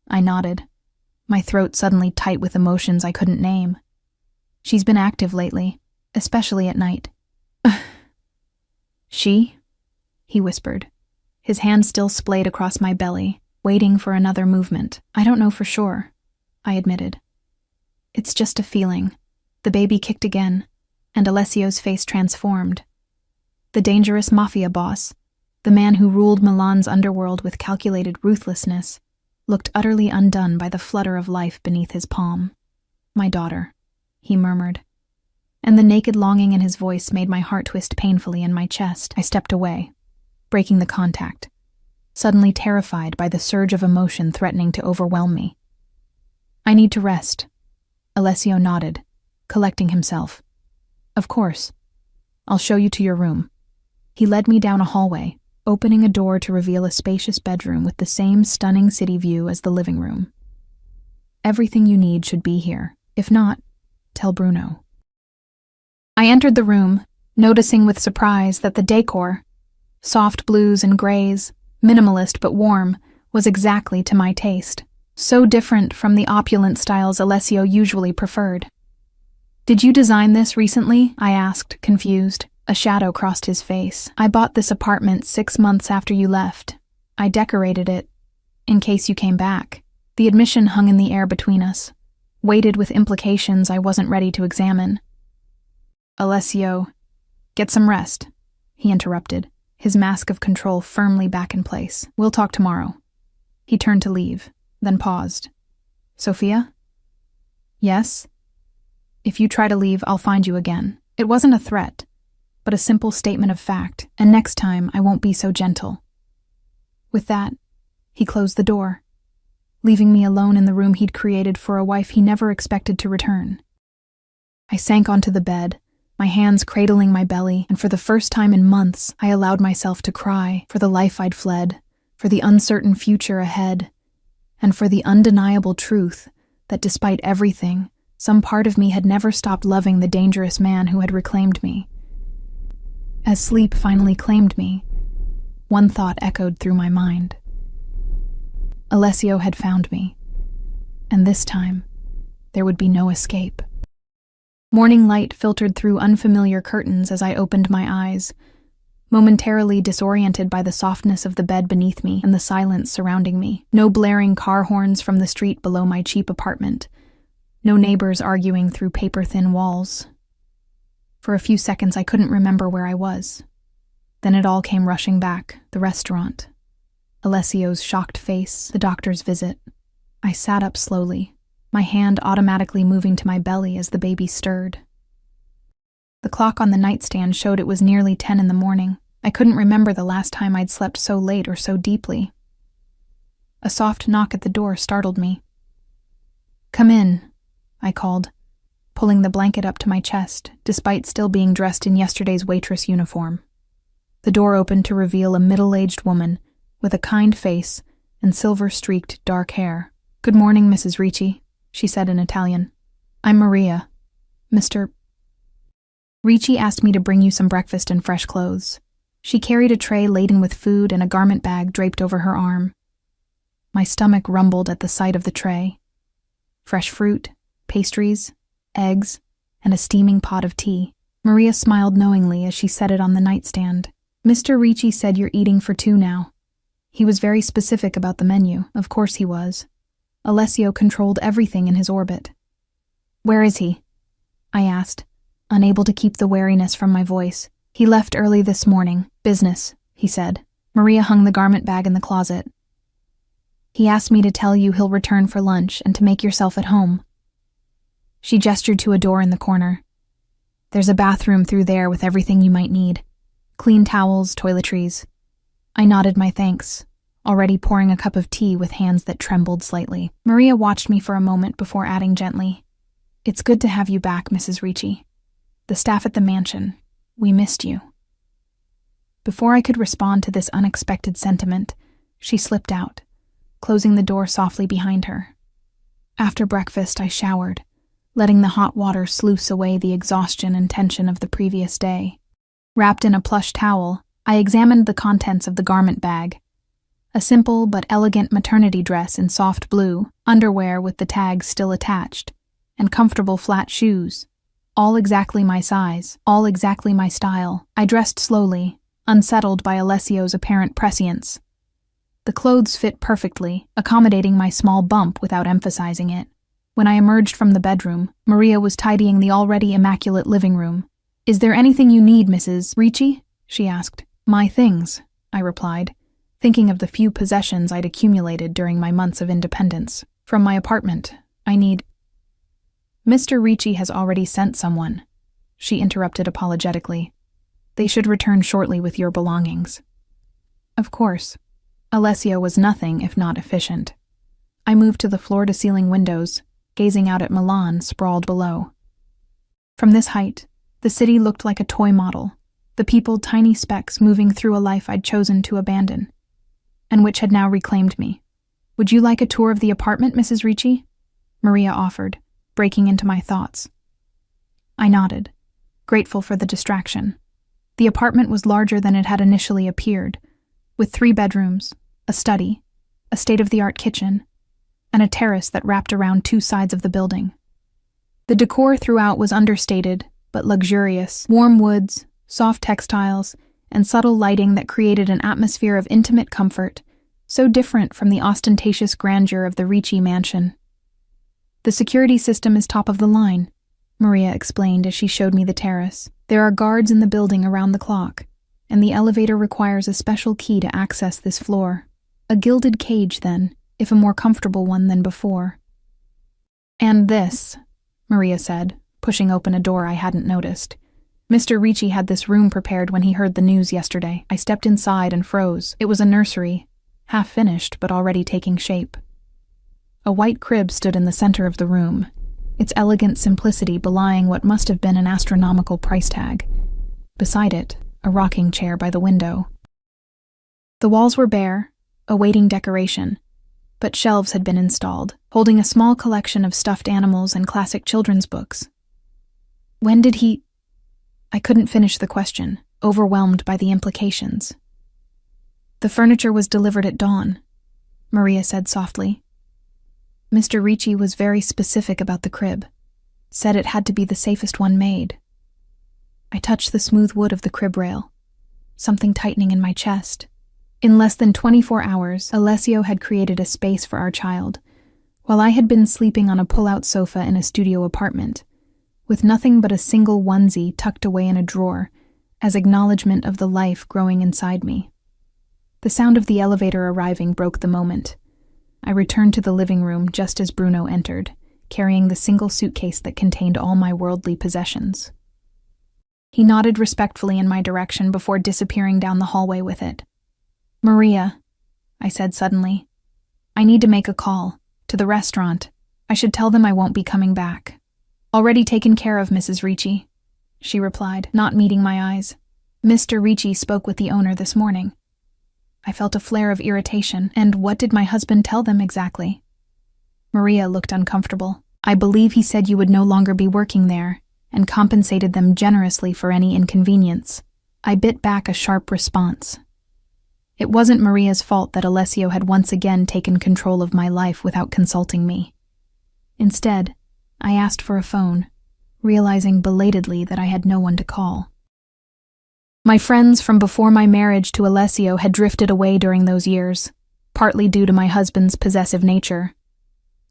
I nodded, my throat suddenly tight with emotions I couldn't name. She's been active lately, especially at night. She? He whispered, his hand still splayed across my belly, waiting for another movement. I don't know for sure, I admitted. It's just a feeling. The baby kicked again, and Alessio's face transformed. The dangerous Mafia boss, the man who ruled Milan's underworld with calculated ruthlessness, looked utterly undone by the flutter of life beneath his palm. My daughter, he murmured, and the naked longing in his voice made my heart twist painfully in my chest. I stepped away, breaking the contact, suddenly terrified by the surge of emotion threatening to overwhelm me. I need to rest. Alessio nodded, collecting himself. Of course. I'll show you to your room. He led me down a hallway, opening a door to reveal a spacious bedroom with the same stunning city view as the living room. Everything you need should be here. If not, tell Bruno. I entered the room, noticing with surprise that the decor, soft blues and grays, minimalist but warm, was exactly to my taste, so different from the opulent styles Alessio usually preferred. Did you design this recently? I asked, confused. A shadow crossed his face. I bought this apartment 6 months after you left. I decorated it, in case you came back. The admission hung in the air between us, weighted with implications I wasn't ready to examine. Alessio, get some rest, he interrupted, his mask of control firmly back in place. We'll talk tomorrow. He turned to leave, then paused. Sophia? Yes? If you try to leave, I'll find you again. It wasn't a threat, but a simple statement of fact, and next time I won't be so gentle. With that, he closed the door, leaving me alone in the room he'd created for a wife he never expected to return. I sank onto the bed, my hands cradling my belly, and for the first time in months, I allowed myself to cry for the life I'd fled, for the uncertain future ahead, and for the undeniable truth that despite everything, some part of me had never stopped loving the dangerous man who had reclaimed me. As sleep finally claimed me, one thought echoed through my mind. Alessio had found me, and this time, there would be no escape. Morning light filtered through unfamiliar curtains as I opened my eyes, momentarily disoriented by the softness of the bed beneath me and the silence surrounding me. No blaring car horns from the street below my cheap apartment. No neighbors arguing through paper-thin walls. For a few seconds I couldn't remember where I was. Then it all came rushing back, the restaurant. Alessio's shocked face, the doctor's visit. I sat up slowly, my hand automatically moving to my belly as the baby stirred. The clock on the nightstand showed it was nearly 10 in the morning. I couldn't remember the last time I'd slept so late or so deeply. A soft knock at the door startled me. Come in, I called, pulling the blanket up to my chest, despite still being dressed in yesterday's waitress uniform. The door opened to reveal a middle-aged woman with a kind face and silver-streaked dark hair. Good morning, Mrs. Ricci, she said in Italian. I'm Maria. Mr. Ricci asked me to bring you some breakfast and fresh clothes. She carried a tray laden with food and a garment bag draped over her arm. My stomach rumbled at the sight of the tray. Fresh fruit, pastries, eggs, and a steaming pot of tea. Maria smiled knowingly as she set it on the nightstand. Mr. Ricci said you're eating for 2 now. He was very specific about the menu. Of course he was. Alessio controlled everything in his orbit. Where is he? I asked, unable to keep the wariness from my voice. He left early this morning. Business, he said. Maria hung the garment bag in the closet. He asked me to tell you he'll return for lunch and to make yourself at home. She gestured to a door in the corner. There's a bathroom through there with everything you might need. Clean towels, toiletries. I nodded my thanks, already pouring a cup of tea with hands that trembled slightly. Maria watched me for a moment before adding gently, It's good to have you back, Mrs. Ricci. The staff at the mansion, we missed you. Before I could respond to this unexpected sentiment, she slipped out, closing the door softly behind her. After breakfast, I showered, letting the hot water sluice away the exhaustion and tension of the previous day. Wrapped in a plush towel, I examined the contents of the garment bag. A simple but elegant maternity dress in soft blue, underwear with the tags still attached, and comfortable flat shoes. All exactly my size, all exactly my style. I dressed slowly, unsettled by Alessio's apparent prescience. The clothes fit perfectly, accommodating my small bump without emphasizing it. When I emerged from the bedroom, Maria was tidying the already immaculate living room. "Is there anything you need, Mrs. Ricci?" she asked. "My things," I replied, thinking of the few possessions I'd accumulated during my months of independence. "From my apartment. I need—" "Mr. Ricci has already sent someone," she interrupted apologetically. "They should return shortly with your belongings." Of course. Alessio was nothing if not efficient. I moved to the floor-to-ceiling windows, gazing out at Milan sprawled below. From this height, the city looked like a toy model, the people tiny specks moving through a life I'd chosen to abandon, and which had now reclaimed me. "Would you like a tour of the apartment, Mrs. Ricci?" Maria offered, breaking into my thoughts. I nodded, grateful for the distraction. The apartment was larger than it had initially appeared, with 3 bedrooms, a study, a state-of-the-art kitchen, and a terrace that wrapped around 2 sides of the building. The decor throughout was understated, but luxurious: warm woods, soft textiles, and subtle lighting that created an atmosphere of intimate comfort, so different from the ostentatious grandeur of the Ricci mansion. "The security system is top of the line," Maria explained as she showed me the terrace. "There are guards in the building around the clock, and the elevator requires a special key to access this floor. A gilded cage, then, if a more comfortable one than before." "And this," Maria said, pushing open a door I hadn't noticed. "Mr. Ricci had this room prepared when he heard the news yesterday." I stepped inside and froze. It was a nursery, half finished but already taking shape. A white crib stood in the center of the room, its elegant simplicity belying what must have been an astronomical price tag. Beside it, a rocking chair by the window. The walls were bare, awaiting decoration, but shelves had been installed, holding a small collection of stuffed animals and classic children's books. "When did he—" I couldn't finish the question, overwhelmed by the implications. "The furniture was delivered at dawn," Maria said softly. "Mr. Ricci was very specific about the crib, said it had to be the safest one made." I touched the smooth wood of the crib rail, something tightening in my chest. In less than 24 hours, Alessio had created a space for our child, while I had been sleeping on a pull-out sofa in a studio apartment, with nothing but a single onesie tucked away in a drawer, as acknowledgement of the life growing inside me. The sound of the elevator arriving broke the moment. I returned to the living room just as Bruno entered, carrying the single suitcase that contained all my worldly possessions. He nodded respectfully in my direction before disappearing down the hallway with it. "Maria," I said suddenly, "I need to make a call. To the restaurant. I should tell them I won't be coming back." "Already taken care of, Mrs. Ricci," she replied, not meeting my eyes. "Mr. Ricci spoke with the owner this morning." I felt a flare of irritation. "And what did my husband tell them exactly?" Maria looked uncomfortable. "I believe he said you would no longer be working there, and compensated them generously for any inconvenience." I bit back a sharp response. It wasn't Maria's fault that Alessio had once again taken control of my life without consulting me. Instead, I asked for a phone, realizing belatedly that I had no one to call. My friends from before my marriage to Alessio had drifted away during those years, partly due to my husband's possessive nature,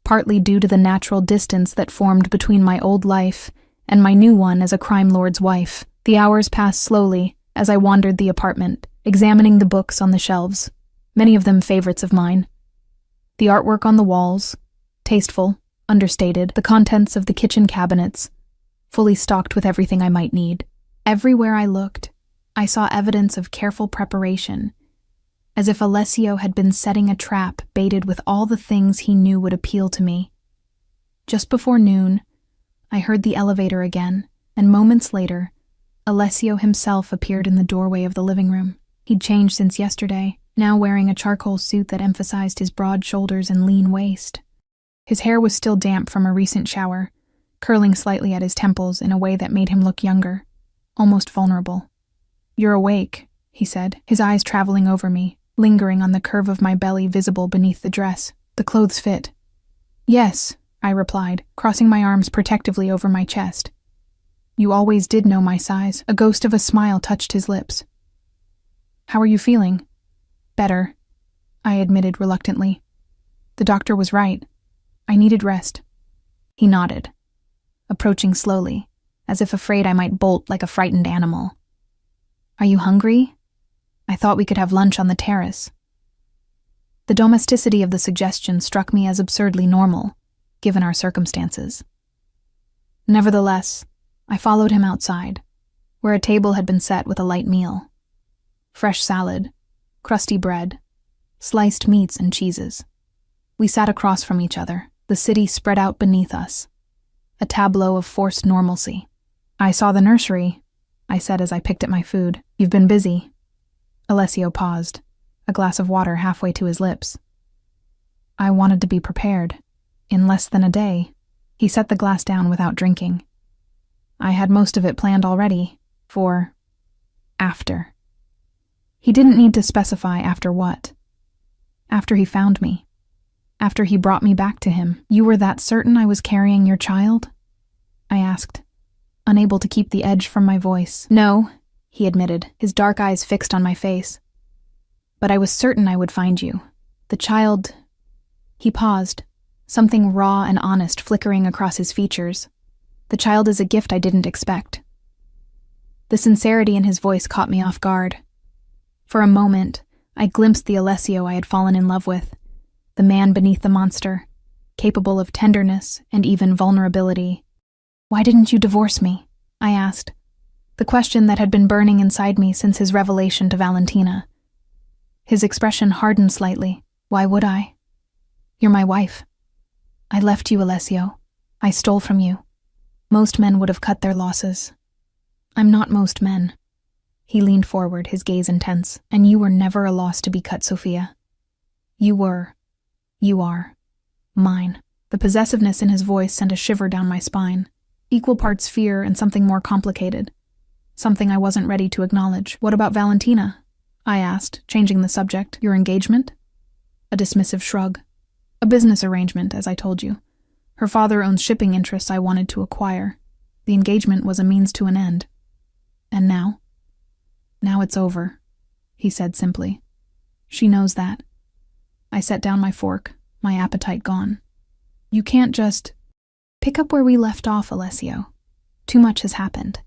partly due to the natural distance that formed between my old life and my new one as a crime lord's wife. The hours passed slowly as I wandered the apartment, examining the books on the shelves, many of them favorites of mine. The artwork on the walls, tasteful, understated, the contents of the kitchen cabinets, fully stocked with everything I might need. Everywhere I looked, I saw evidence of careful preparation, as if Alessio had been setting a trap baited with all the things he knew would appeal to me. Just before noon, I heard the elevator again, and moments later, Alessio himself appeared in the doorway of the living room. He'd changed since yesterday, now wearing a charcoal suit that emphasized his broad shoulders and lean waist. His hair was still damp from a recent shower, curling slightly at his temples in a way that made him look younger, almost vulnerable. "You're awake," he said, his eyes traveling over me, lingering on the curve of my belly visible beneath the dress. "The clothes fit." "Yes," I replied, crossing my arms protectively over my chest. You always did know my size. A ghost of a smile touched his lips. How are you feeling? Better, I admitted reluctantly. The doctor was right. I needed rest. He nodded, approaching slowly, as if afraid I might bolt like a frightened animal. Are you hungry? I thought we could have lunch on the terrace. The domesticity of the suggestion struck me as absurdly normal, given our circumstances. Nevertheless, I followed him outside, where a table had been set with a light meal. Fresh salad, crusty bread, sliced meats and cheeses. We sat across from each other, the city spread out beneath us, a tableau of forced normalcy. I saw the nursery, I said as I picked at my food. You've been busy. Alessio paused, a glass of water halfway to his lips. I wanted to be prepared. In less than a day, he set the glass down without drinking. I had most of it planned already, for after. He didn't need to specify after what. After he found me. After he brought me back to him. You were that certain I was carrying your child? I asked, unable to keep the edge from my voice. No, he admitted, his dark eyes fixed on my face. But I was certain I would find you. The child... He paused, something raw and honest flickering across his features. The child is a gift I didn't expect. The sincerity in his voice caught me off guard. For a moment, I glimpsed the Alessio I had fallen in love with, the man beneath the monster, capable of tenderness and even vulnerability. Why didn't you divorce me? I asked, the question that had been burning inside me since his revelation to Valentina. His expression hardened slightly. Why would I? You're my wife. I left you, Alessio. I stole from you. Most men would have cut their losses. I'm not most men. He leaned forward, his gaze intense. And you were never a loss to be cut, Sophia. You were. You are. Mine. The possessiveness in his voice sent a shiver down my spine. Equal parts fear and something more complicated. Something I wasn't ready to acknowledge. What about Valentina? I asked, changing the subject. Your engagement? A dismissive shrug. A business arrangement, as I told you. Her father owns shipping interests I wanted to acquire. The engagement was a means to an end. And now? Now it's over, he said simply. She knows that. I set down my fork, my appetite gone. You can't just... Pick up where we left off, Alessio. Too much has happened.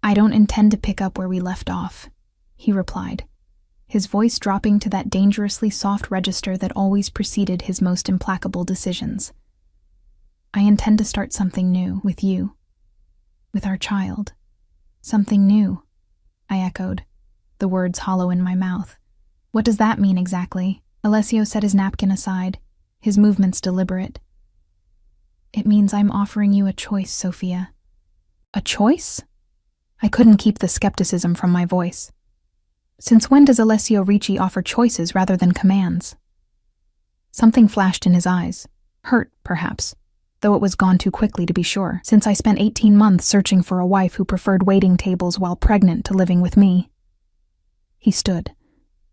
I don't intend to pick up where we left off, he replied, his voice dropping to that dangerously soft register that always preceded his most implacable decisions. I intend to start something new with you, with our child. Something new, I echoed, the words hollow in my mouth. What does that mean exactly? Alessio set his napkin aside, his movements deliberate. It means I'm offering you a choice, Sophia. A choice? I couldn't keep the skepticism from my voice. Since when does Alessio Ricci offer choices rather than commands? Something flashed in his eyes. Hurt, perhaps, though it was gone too quickly to be sure, since I spent 18 months searching for a wife who preferred waiting tables while pregnant to living with me. He stood,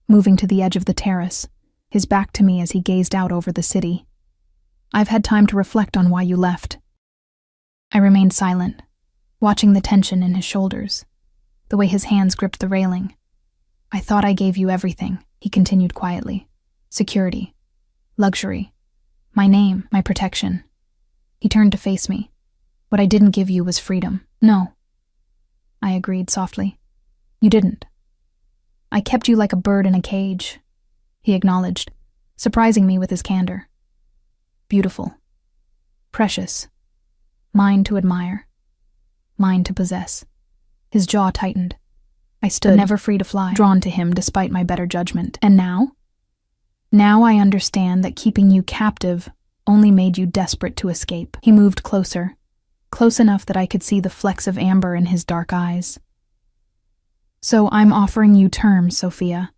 moving to the edge of the terrace, his back to me as he gazed out over the city. I've had time to reflect on why you left. I remained silent, watching the tension in his shoulders, the way his hands gripped the railing. I thought I gave you everything, he continued quietly. Security, luxury, my name, my protection. He turned to face me. What I didn't give you was freedom. No. I agreed softly. You didn't. I kept you like a bird in a cage, he acknowledged, surprising me with his candor. Beautiful. Precious. Mine to admire. Mine to possess. His jaw tightened. I stood, never free to fly, drawn to him despite my better judgment. And now? Now I understand that keeping you captive only made you desperate to escape. He moved closer, close enough that I could see the flecks of amber in his dark eyes. So I'm offering you terms, Sophia.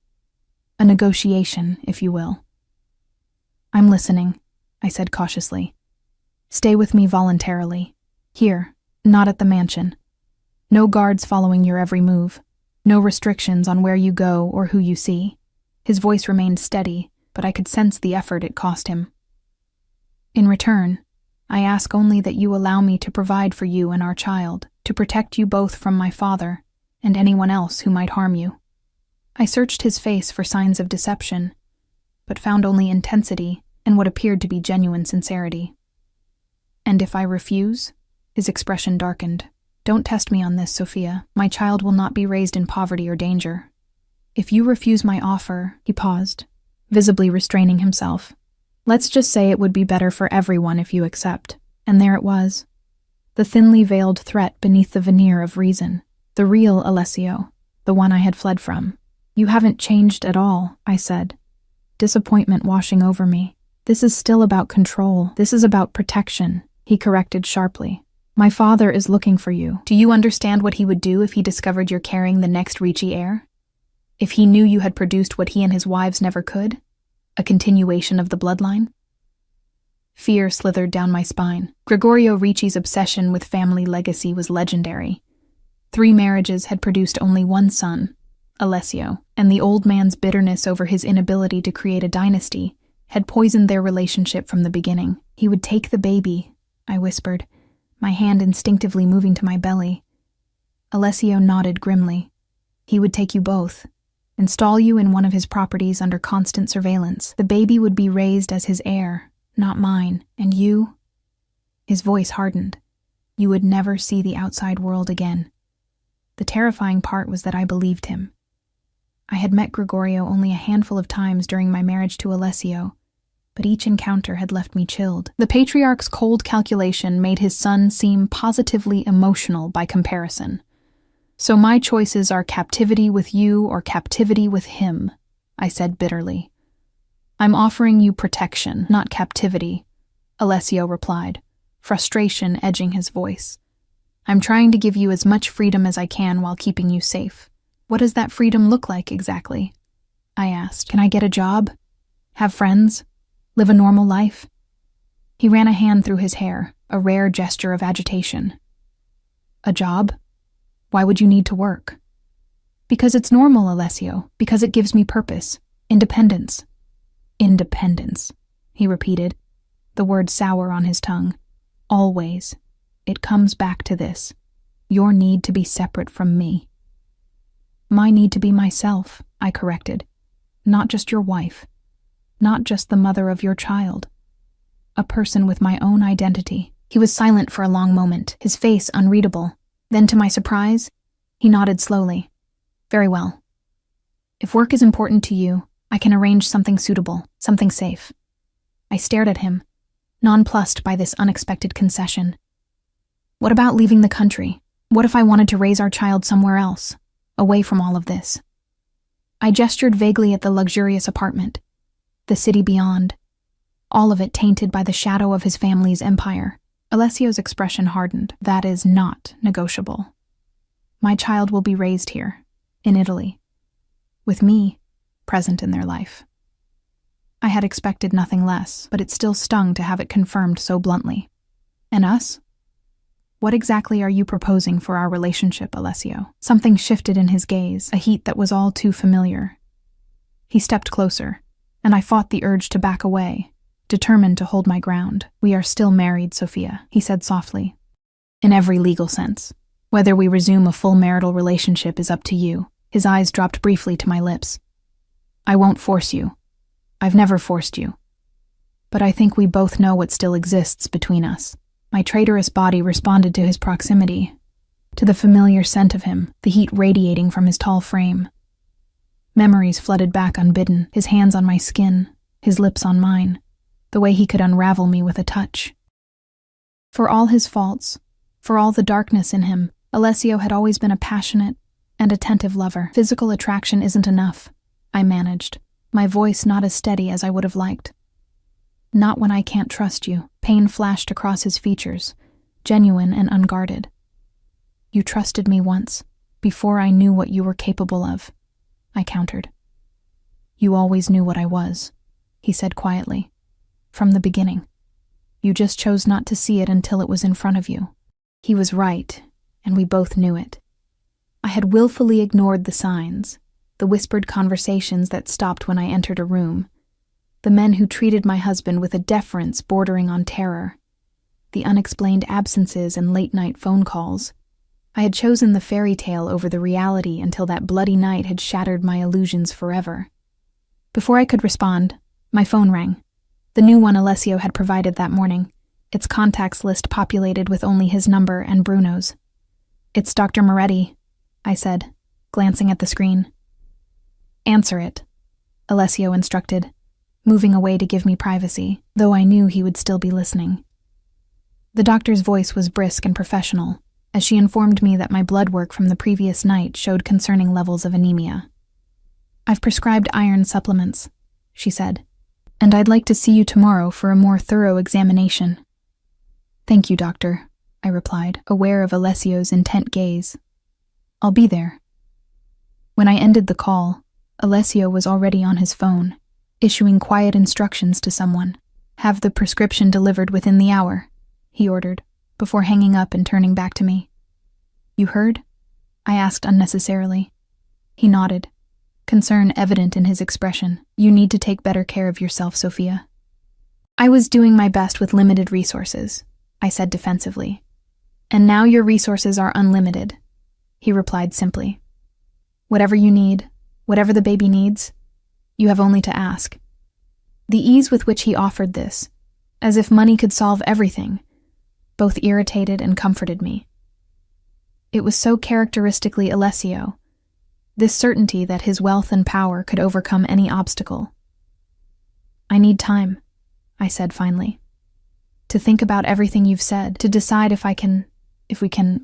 A negotiation, if you will. I'm listening, I said cautiously. Stay with me voluntarily. Here, not at the mansion. No guards following your every move. No restrictions on where you go or who you see. His voice remained steady, but I could sense the effort it cost him. In return, I ask only that you allow me to provide for you and our child, to protect you both from my father and anyone else who might harm you." I searched his face for signs of deception, but found only intensity and what appeared to be genuine sincerity. "And if I refuse?" His expression darkened. "Don't test me on this, Sophia. My child will not be raised in poverty or danger. If you refuse my offer," he paused, visibly restraining himself. "Let's just say it would be better for everyone if you accept." And there it was. The thinly veiled threat beneath the veneer of reason. The real Alessio, the one I had fled from. "You haven't changed at all," I said, disappointment washing over me. "This is still about control. This is about protection," he corrected sharply. "My father is looking for you. Do you understand what he would do if he discovered you're carrying the next Ricci heir? If he knew you had produced what he and his wives never could? A continuation of the bloodline?" Fear slithered down my spine. Gregorio Ricci's obsession with family legacy was legendary. 3 marriages had produced only one son, Alessio, and the old man's bitterness over his inability to create a dynasty had poisoned their relationship from the beginning. "He would take the baby," I whispered, my hand instinctively moving to my belly. Alessio nodded grimly. "He would take you both, install you in one of his properties under constant surveillance. The baby would be raised as his heir, not mine, and you—" His voice hardened. "You would never see the outside world again." The terrifying part was that I believed him. I had met Gregorio only a handful of times during my marriage to Alessio, but each encounter had left me chilled. The patriarch's cold calculation made his son seem positively emotional by comparison. "So my choices are captivity with you or captivity with him," I said bitterly. "I'm offering you protection, not captivity," Alessio replied, frustration edging his voice. "I'm trying to give you as much freedom as I can while keeping you safe." "What does that freedom look like exactly?" I asked. "Can I get a job? Have friends? Live a normal life?" He ran a hand through his hair, a rare gesture of agitation. "A job? Why would you need to work?" "Because it's normal, Alessio. Because it gives me purpose. Independence." "Independence," he repeated, the word sour on his tongue. "Always. It comes back to this. Your need to be separate from me." "My need to be myself," I corrected. "Not just your wife. Not just the mother of your child. A person with my own identity." He was silent for a long moment, his face unreadable. Then, to my surprise, he nodded slowly. "Very well. If work is important to you, I can arrange something suitable, something safe." I stared at him, nonplussed by this unexpected concession. "What about leaving the country? What if I wanted to raise our child somewhere else, away from all of this?" I gestured vaguely at the luxurious apartment, the city beyond, all of it tainted by the shadow of his family's empire. Alessio's expression hardened. "That is not negotiable. My child will be raised here, in Italy, with me present in their life." I had expected nothing less, but it still stung to have it confirmed so bluntly. "And us? What exactly are you proposing for our relationship, Alessio?" Something shifted in his gaze, a heat that was all too familiar. He stepped closer, and I fought the urge to back away, determined to hold my ground. "We are still married, Sophia," he said softly. "In every legal sense. Whether we resume a full marital relationship is up to you." His eyes dropped briefly to my lips. "I won't force you. I've never forced you. But I think we both know what still exists between us." My traitorous body responded to his proximity, to the familiar scent of him, the heat radiating from his tall frame. Memories flooded back unbidden, his hands on my skin, his lips on mine, the way he could unravel me with a touch. For all his faults, for all the darkness in him, Alessio had always been a passionate and attentive lover. "Physical attraction isn't enough," I managed, my voice not as steady as I would have liked. "Not when I can't trust you." Pain flashed across his features, genuine and unguarded. "You trusted me once, before I knew what you were capable of," I countered. "You always knew what I was," he said quietly. "From the beginning. You just chose not to see it until it was in front of you." He was right, and we both knew it. I had willfully ignored the signs, the whispered conversations that stopped when I entered a room, the men who treated my husband with a deference bordering on terror. the unexplained absences and late-night phone calls. I had chosen the fairy tale over the reality until that bloody night had shattered my illusions forever. Before I could respond, my phone rang. The new one Alessio had provided that morning, its contacts list populated with only his number and Bruno's. "It's Dr. Moretti," I said, glancing at the screen. "Answer it," Alessio instructed, moving away to give me privacy, though I knew he would still be listening. The doctor's voice was brisk and professional, as she informed me that my blood work from the previous night showed concerning levels of anemia. "I've prescribed iron supplements," she said, "and I'd like to see you tomorrow for a more thorough examination." "Thank you, doctor," I replied, aware of Alessio's intent gaze. "I'll be there." When I ended the call, Alessio was already on his phone, issuing quiet instructions to someone. "Have the prescription delivered within the hour," he ordered, before hanging up and turning back to me. "You heard?" I asked unnecessarily. He nodded, concern evident in his expression. "You need to take better care of yourself, Sophia." "I was doing my best with limited resources," I said defensively. "And now your resources are unlimited," he replied simply. "Whatever you need, whatever the baby needs, you have only to ask." The ease with which he offered this, as if money could solve everything, both irritated and comforted me. It was so characteristically Alessio, this certainty that his wealth and power could overcome any obstacle. "I need time," I said finally, "to think about everything you've said, to decide if we can...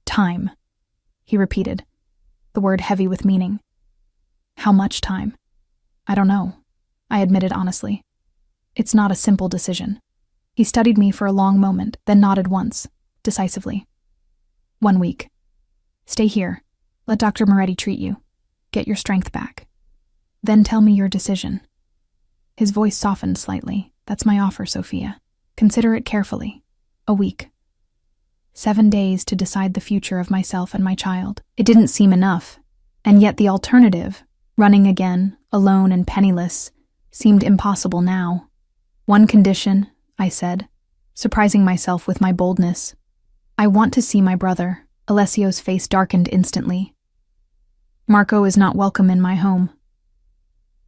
Time," he repeated, the word heavy with meaning. "How much time?" "I don't know," I admitted honestly. "It's not a simple decision." He studied me for a long moment, then nodded once, decisively. "1 week. Stay here. Let Dr. Moretti treat you. Get your strength back. Then tell me your decision." His voice softened slightly. "That's my offer, Sophia. Consider it carefully. 1 week. 7 days to decide the future of myself and my child." It didn't seem enough, and yet the alternative, running again, alone and penniless, seemed impossible now. "One condition," I said, surprising myself with my boldness. "I want to see my brother." Alessio's face darkened instantly. "Marco is not welcome in my home."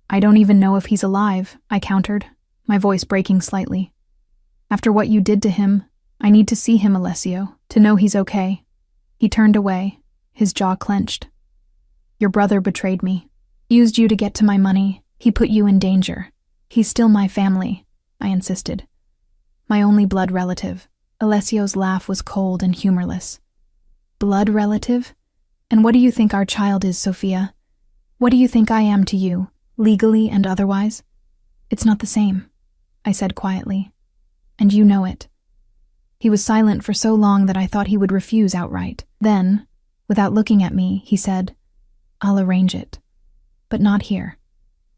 "I don't even know if he's alive," I countered, my voice breaking slightly. "After what you did to him, I need to see him, Alessio, to know he's okay." He turned away, his jaw clenched. "Your brother betrayed me. Used you to get to my money. He put you in danger. He's still my family," I insisted. "My only blood relative." Alessio's laugh was cold and humorless. "Blood relative? And what do you think our child is, Sophia? What do you think I am to you, legally and otherwise? It's not the same," I said quietly. "And you know it." He was silent for so long that I thought he would refuse outright. Then, without looking at me, he said, "I'll arrange it. But not here.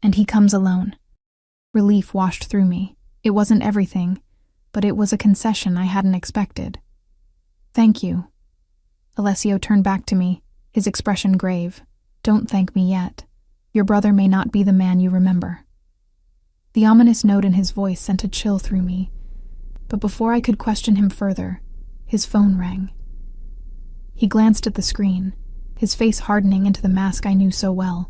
And he comes alone." Relief washed through me. It wasn't everything, but it was a concession I hadn't expected. "Thank you." Alessio turned back to me, his expression grave. "Don't thank me yet. Your brother may not be the man you remember." The ominous note in his voice sent a chill through me, but before I could question him further, his phone rang. He glanced at the screen, his face hardening into the mask I knew so well.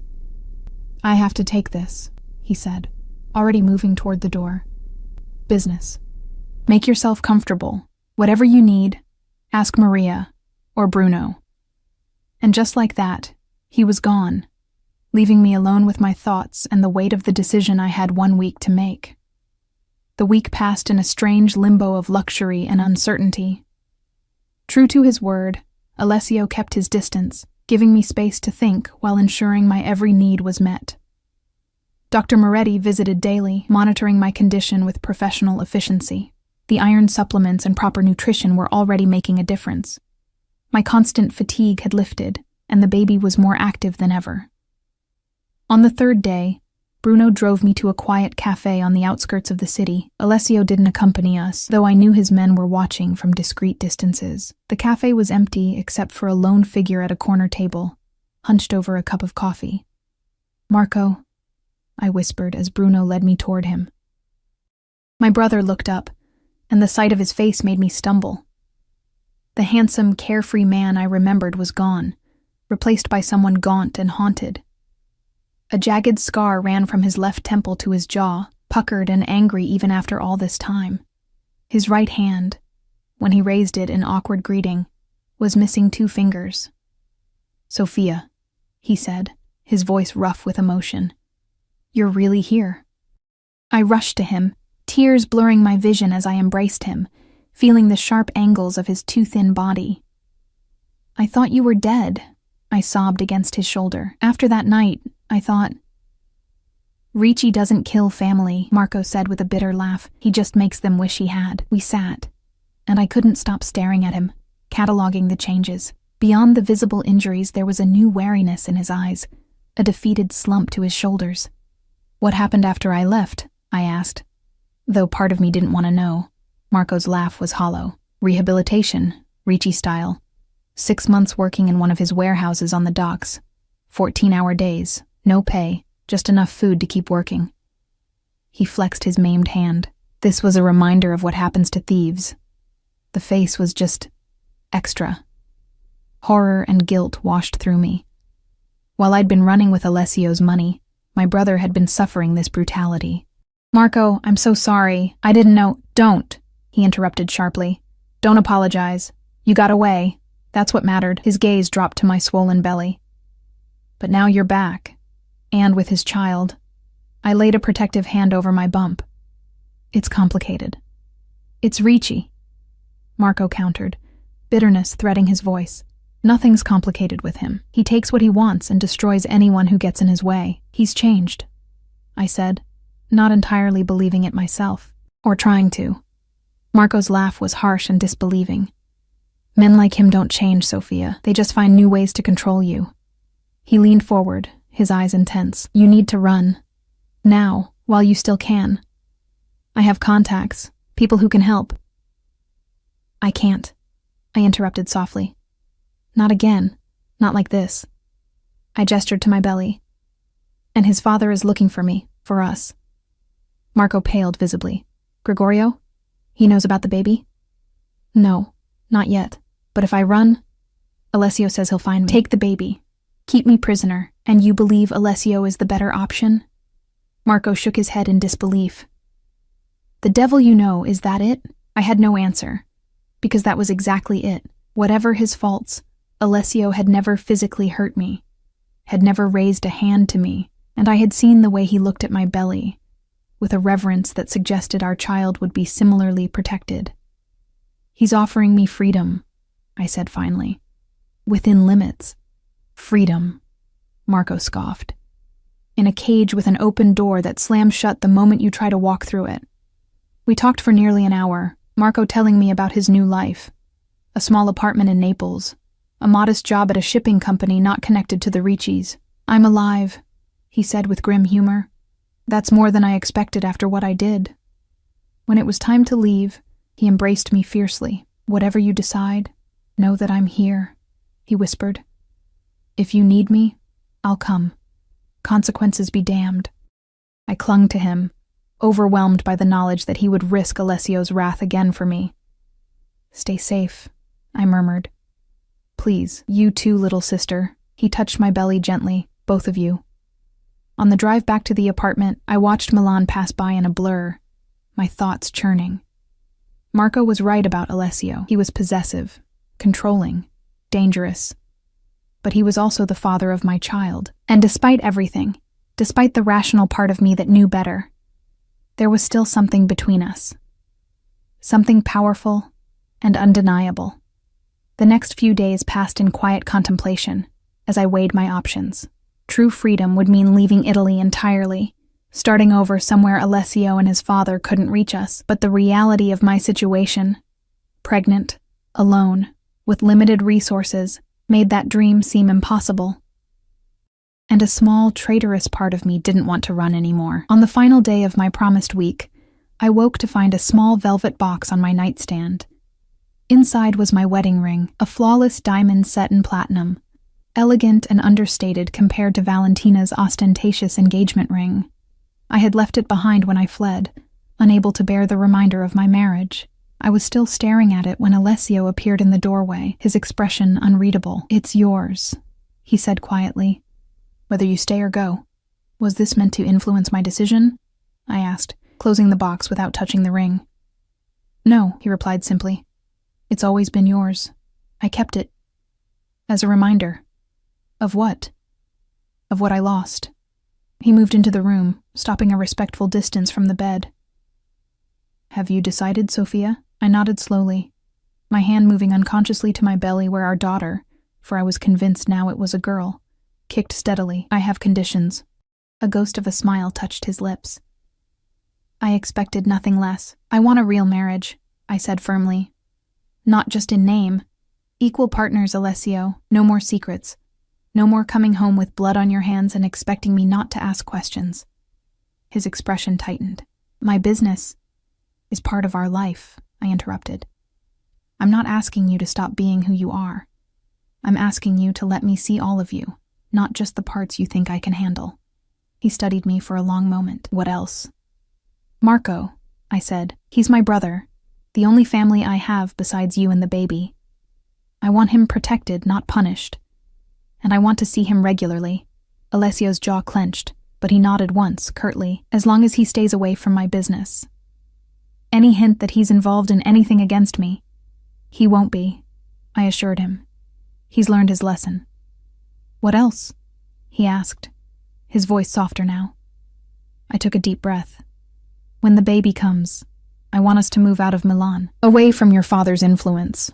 "I have to take this," he said, already moving toward the door. "Business. Make yourself comfortable. Whatever you need, ask Maria or Bruno." And just like that, he was gone, leaving me alone with my thoughts and the weight of the decision I had 1 week to make. The week passed in a strange limbo of luxury and uncertainty. True to his word, Alessio kept his distance, giving me space to think while ensuring my every need was met. Dr. Moretti visited daily, monitoring my condition with professional efficiency. The iron supplements and proper nutrition were already making a difference. My constant fatigue had lifted, and the baby was more active than ever. On the 3rd day, Bruno drove me to a quiet cafe on the outskirts of the city. Alessio didn't accompany us, though I knew his men were watching from discreet distances. The cafe was empty except for a lone figure at a corner table, hunched over a cup of coffee. "Marco," I whispered as Bruno led me toward him. My brother looked up, and the sight of his face made me stumble. The handsome, carefree man I remembered was gone, replaced by someone gaunt and haunted. A jagged scar ran from his left temple to his jaw, puckered and angry even after all this time. His right hand, when he raised it in awkward greeting, was missing 2 fingers. "Sophia," he said, his voice rough with emotion. "You're really here." I rushed to him, tears blurring my vision as I embraced him, feeling the sharp angles of his too thin body. "I thought you were dead," I sobbed against his shoulder. "After that night, I thought—" "Ricci doesn't kill family," Marco said with a bitter laugh. "He just makes them wish he had." We sat, and I couldn't stop staring at him, cataloging the changes. Beyond the visible injuries, there was a new wariness in his eyes, a defeated slump to his shoulders. "What happened after I left?" I asked, though part of me didn't want to know. Marco's laugh was hollow. "Rehabilitation, Ricci style. 6 months working in one of his warehouses on the docks. 14-hour days, no pay, just enough food to keep working." He flexed his maimed hand. This was a reminder of what happens to thieves. The face was just extra. Horror and guilt washed through me. While I'd been running with Alessio's money, my brother had been suffering this brutality. "Marco, I'm so sorry. I didn't know—" "Don't," he interrupted sharply. "Don't apologize. You got away. That's what mattered." His gaze dropped to my swollen belly. "But now you're back, and with his child." I laid a protective hand over my bump. "It's complicated." "It's Ricci," Marco countered, bitterness threading his voice. "Nothing's complicated with him. He takes what he wants and destroys anyone who gets in his way. He's changed," I said, not entirely believing it myself, or trying to. Marco's laugh was harsh and disbelieving. "Men like him don't change, Sophia. They just find new ways to control you." He leaned forward, his eyes intense. "You need to run. Now, while you still can. I have contacts, people who can help." "I can't," I interrupted softly. "Not again. Not like this." I gestured to my belly. "And his father is looking for me, for us." Marco paled visibly. "Gregorio? He knows about the baby?" "No, not yet. But if I run, Alessio says he'll find me." "Take the baby. Keep me prisoner, and you believe Alessio is the better option?" Marco shook his head in disbelief. "The devil you know, is that it?" I had no answer, because that was exactly it. Whatever his faults, Alessio had never physically hurt me, had never raised a hand to me, and I had seen the way he looked at my belly, with a reverence that suggested our child would be similarly protected. "He's offering me freedom," I said finally. "Within limits." "Freedom," Marco scoffed. "In a cage with an open door that slams shut the moment you try to walk through it." We talked for nearly an hour, Marco telling me about his new life. A small apartment in Naples, a modest job at a shipping company not connected to the Riccis. "I'm alive," he said with grim humor. "That's more than I expected after what I did." When it was time to leave, he embraced me fiercely. "Whatever you decide, know that I'm here," he whispered. "If you need me, I'll come. Consequences be damned." I clung to him, overwhelmed by the knowledge that he would risk Alessio's wrath again for me. "Stay safe," I murmured. "Please, you too, little sister." He touched my belly gently, "Both of you." On the drive back to the apartment, I watched Milan pass by in a blur, my thoughts churning. Marco was right about Alessio. He was possessive, controlling, dangerous. But he was also the father of my child. And despite everything, despite the rational part of me that knew better, there was still something between us. Something powerful and undeniable. The next few days passed in quiet contemplation as I weighed my options. True freedom would mean leaving Italy entirely, starting over somewhere Alessio and his father couldn't reach us. But the reality of my situation, pregnant, alone, with limited resources, made that dream seem impossible. And a small, traitorous part of me didn't want to run anymore. On the final day of my promised week, I woke to find a small velvet box on my nightstand. Inside was my wedding ring, a flawless diamond set in platinum, elegant and understated compared to Valentina's ostentatious engagement ring. I had left it behind when I fled, unable to bear the reminder of my marriage. I was still staring at it when Alessio appeared in the doorway, his expression unreadable. "It's yours," he said quietly. "Whether you stay or go." "Was this meant to influence my decision?" I asked, closing the box without touching the ring. "No," he replied simply. "It's always been yours. I kept it. As a reminder." "Of what?" "Of what I lost." He moved into the room, stopping a respectful distance from the bed. "Have you decided, Sophia?" I nodded slowly, my hand moving unconsciously to my belly where our daughter, for I was convinced now it was a girl, kicked steadily. "I have conditions." A ghost of a smile touched his lips. "I expected nothing less. I want a real marriage," I said firmly. "Not just in name. Equal partners, Alessio. No more secrets. No more coming home with blood on your hands and expecting me not to ask questions." His expression tightened. "My business is part of our life," I interrupted. "I'm not asking you to stop being who you are. I'm asking you to let me see all of you, not just the parts you think I can handle." He studied me for a long moment. "What else?" "Marco," I said. "He's my brother, the only family I have besides you and the baby. I want him protected, not punished. And I want to see him regularly." Alessio's jaw clenched, but he nodded once, curtly, "as long as he stays away from my business. Any hint that he's involved in anything against me." "He won't be," I assured him. "He's learned his lesson." "What else?" he asked, his voice softer now. I took a deep breath. "When the baby comes, I want us to move out of Milan, away from your father's influence.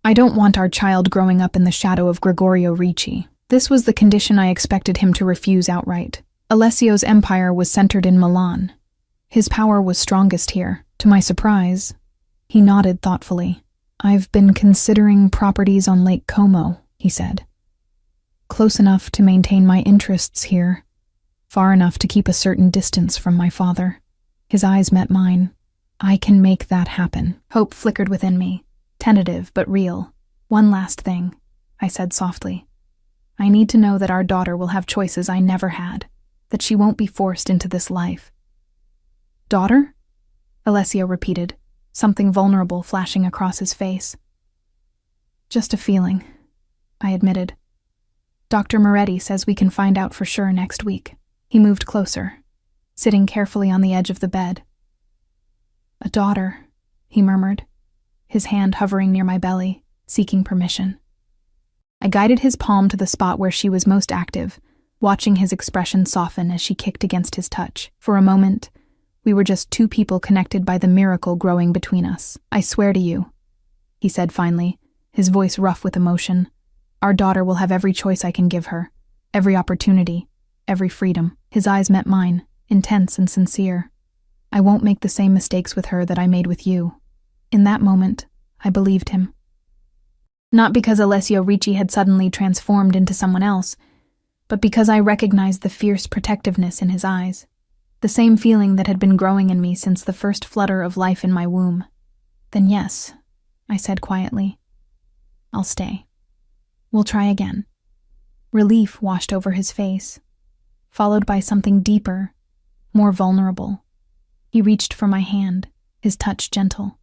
I don't want our child growing up in the shadow of Gregorio Ricci." This was the condition I expected him to refuse outright. Alessio's empire was centered in Milan. His power was strongest here. To my surprise, he nodded thoughtfully. "I've been considering properties on Lake Como," he said. "Close enough to maintain my interests here, far enough to keep a certain distance from my father." His eyes met mine. "I can make that happen." Hope flickered within me, tentative but real. "One last thing," I said softly. "I need to know that our daughter will have choices I never had, that she won't be forced into this life." "Daughter?" Alessio repeated, something vulnerable flashing across his face. "Just a feeling," I admitted. "Dr. Moretti says we can find out for sure next week." He moved closer, sitting carefully on the edge of the bed. "A daughter," he murmured, his hand hovering near my belly, seeking permission. I guided his palm to the spot where she was most active, watching his expression soften as she kicked against his touch. For a moment, we were just two people connected by the miracle growing between us. "I swear to you," he said finally, his voice rough with emotion, "our daughter will have every choice I can give her, every opportunity, every freedom." His eyes met mine, intense and sincere. "I won't make the same mistakes with her that I made with you." In that moment, I believed him. Not because Alessio Ricci had suddenly transformed into someone else, but because I recognized the fierce protectiveness in his eyes. The same feeling that had been growing in me since the first flutter of life in my womb. "Then yes," I said quietly. "I'll stay. We'll try again." Relief washed over his face, followed by something deeper, more vulnerable. He reached for my hand, his touch gentle.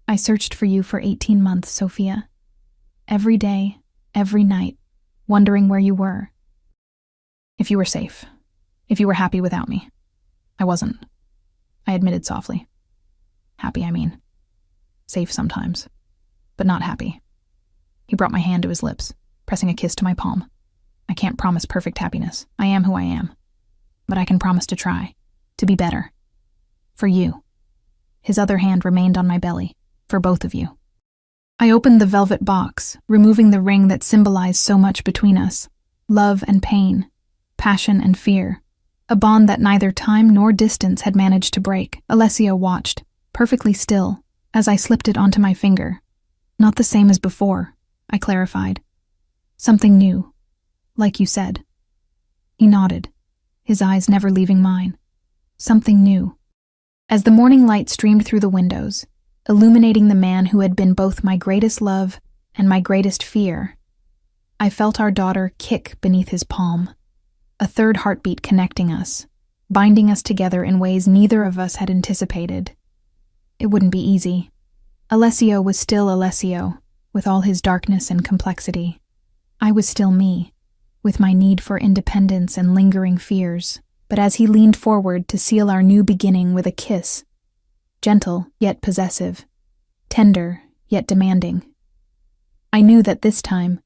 "I searched for you for 18 months, Sophia. Every day, every night, wondering where you were. If you were safe, if you were happy without me." "I wasn't," I admitted softly. "Happy, I mean. Safe sometimes, but not happy." He brought my hand to his lips, pressing a kiss to my palm. "I can't promise perfect happiness. I am who I am. But I can promise to try, to be better. For you." His other hand remained on my belly, "For both of you." I opened the velvet box, removing the ring that symbolized so much between us. Love and pain, passion and fear. A bond that neither time nor distance had managed to break. Alessio watched, perfectly still, as I slipped it onto my finger. "Not the same as before," I clarified. "Something new, like you said." He nodded, his eyes never leaving mine. "Something new." As the morning light streamed through the windows, illuminating the man who had been both my greatest love and my greatest fear, I felt our daughter kick beneath his palm. A third heartbeat connecting us, binding us together in ways neither of us had anticipated. It wouldn't be easy. Alessio was still Alessio, with all his darkness and complexity. I was still me, with my need for independence and lingering fears. But as he leaned forward to seal our new beginning with a kiss, gentle yet possessive, tender yet demanding, I knew that this time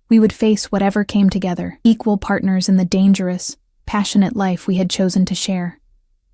we would face whatever came together, equal partners in the dangerous, passionate life we had chosen to share.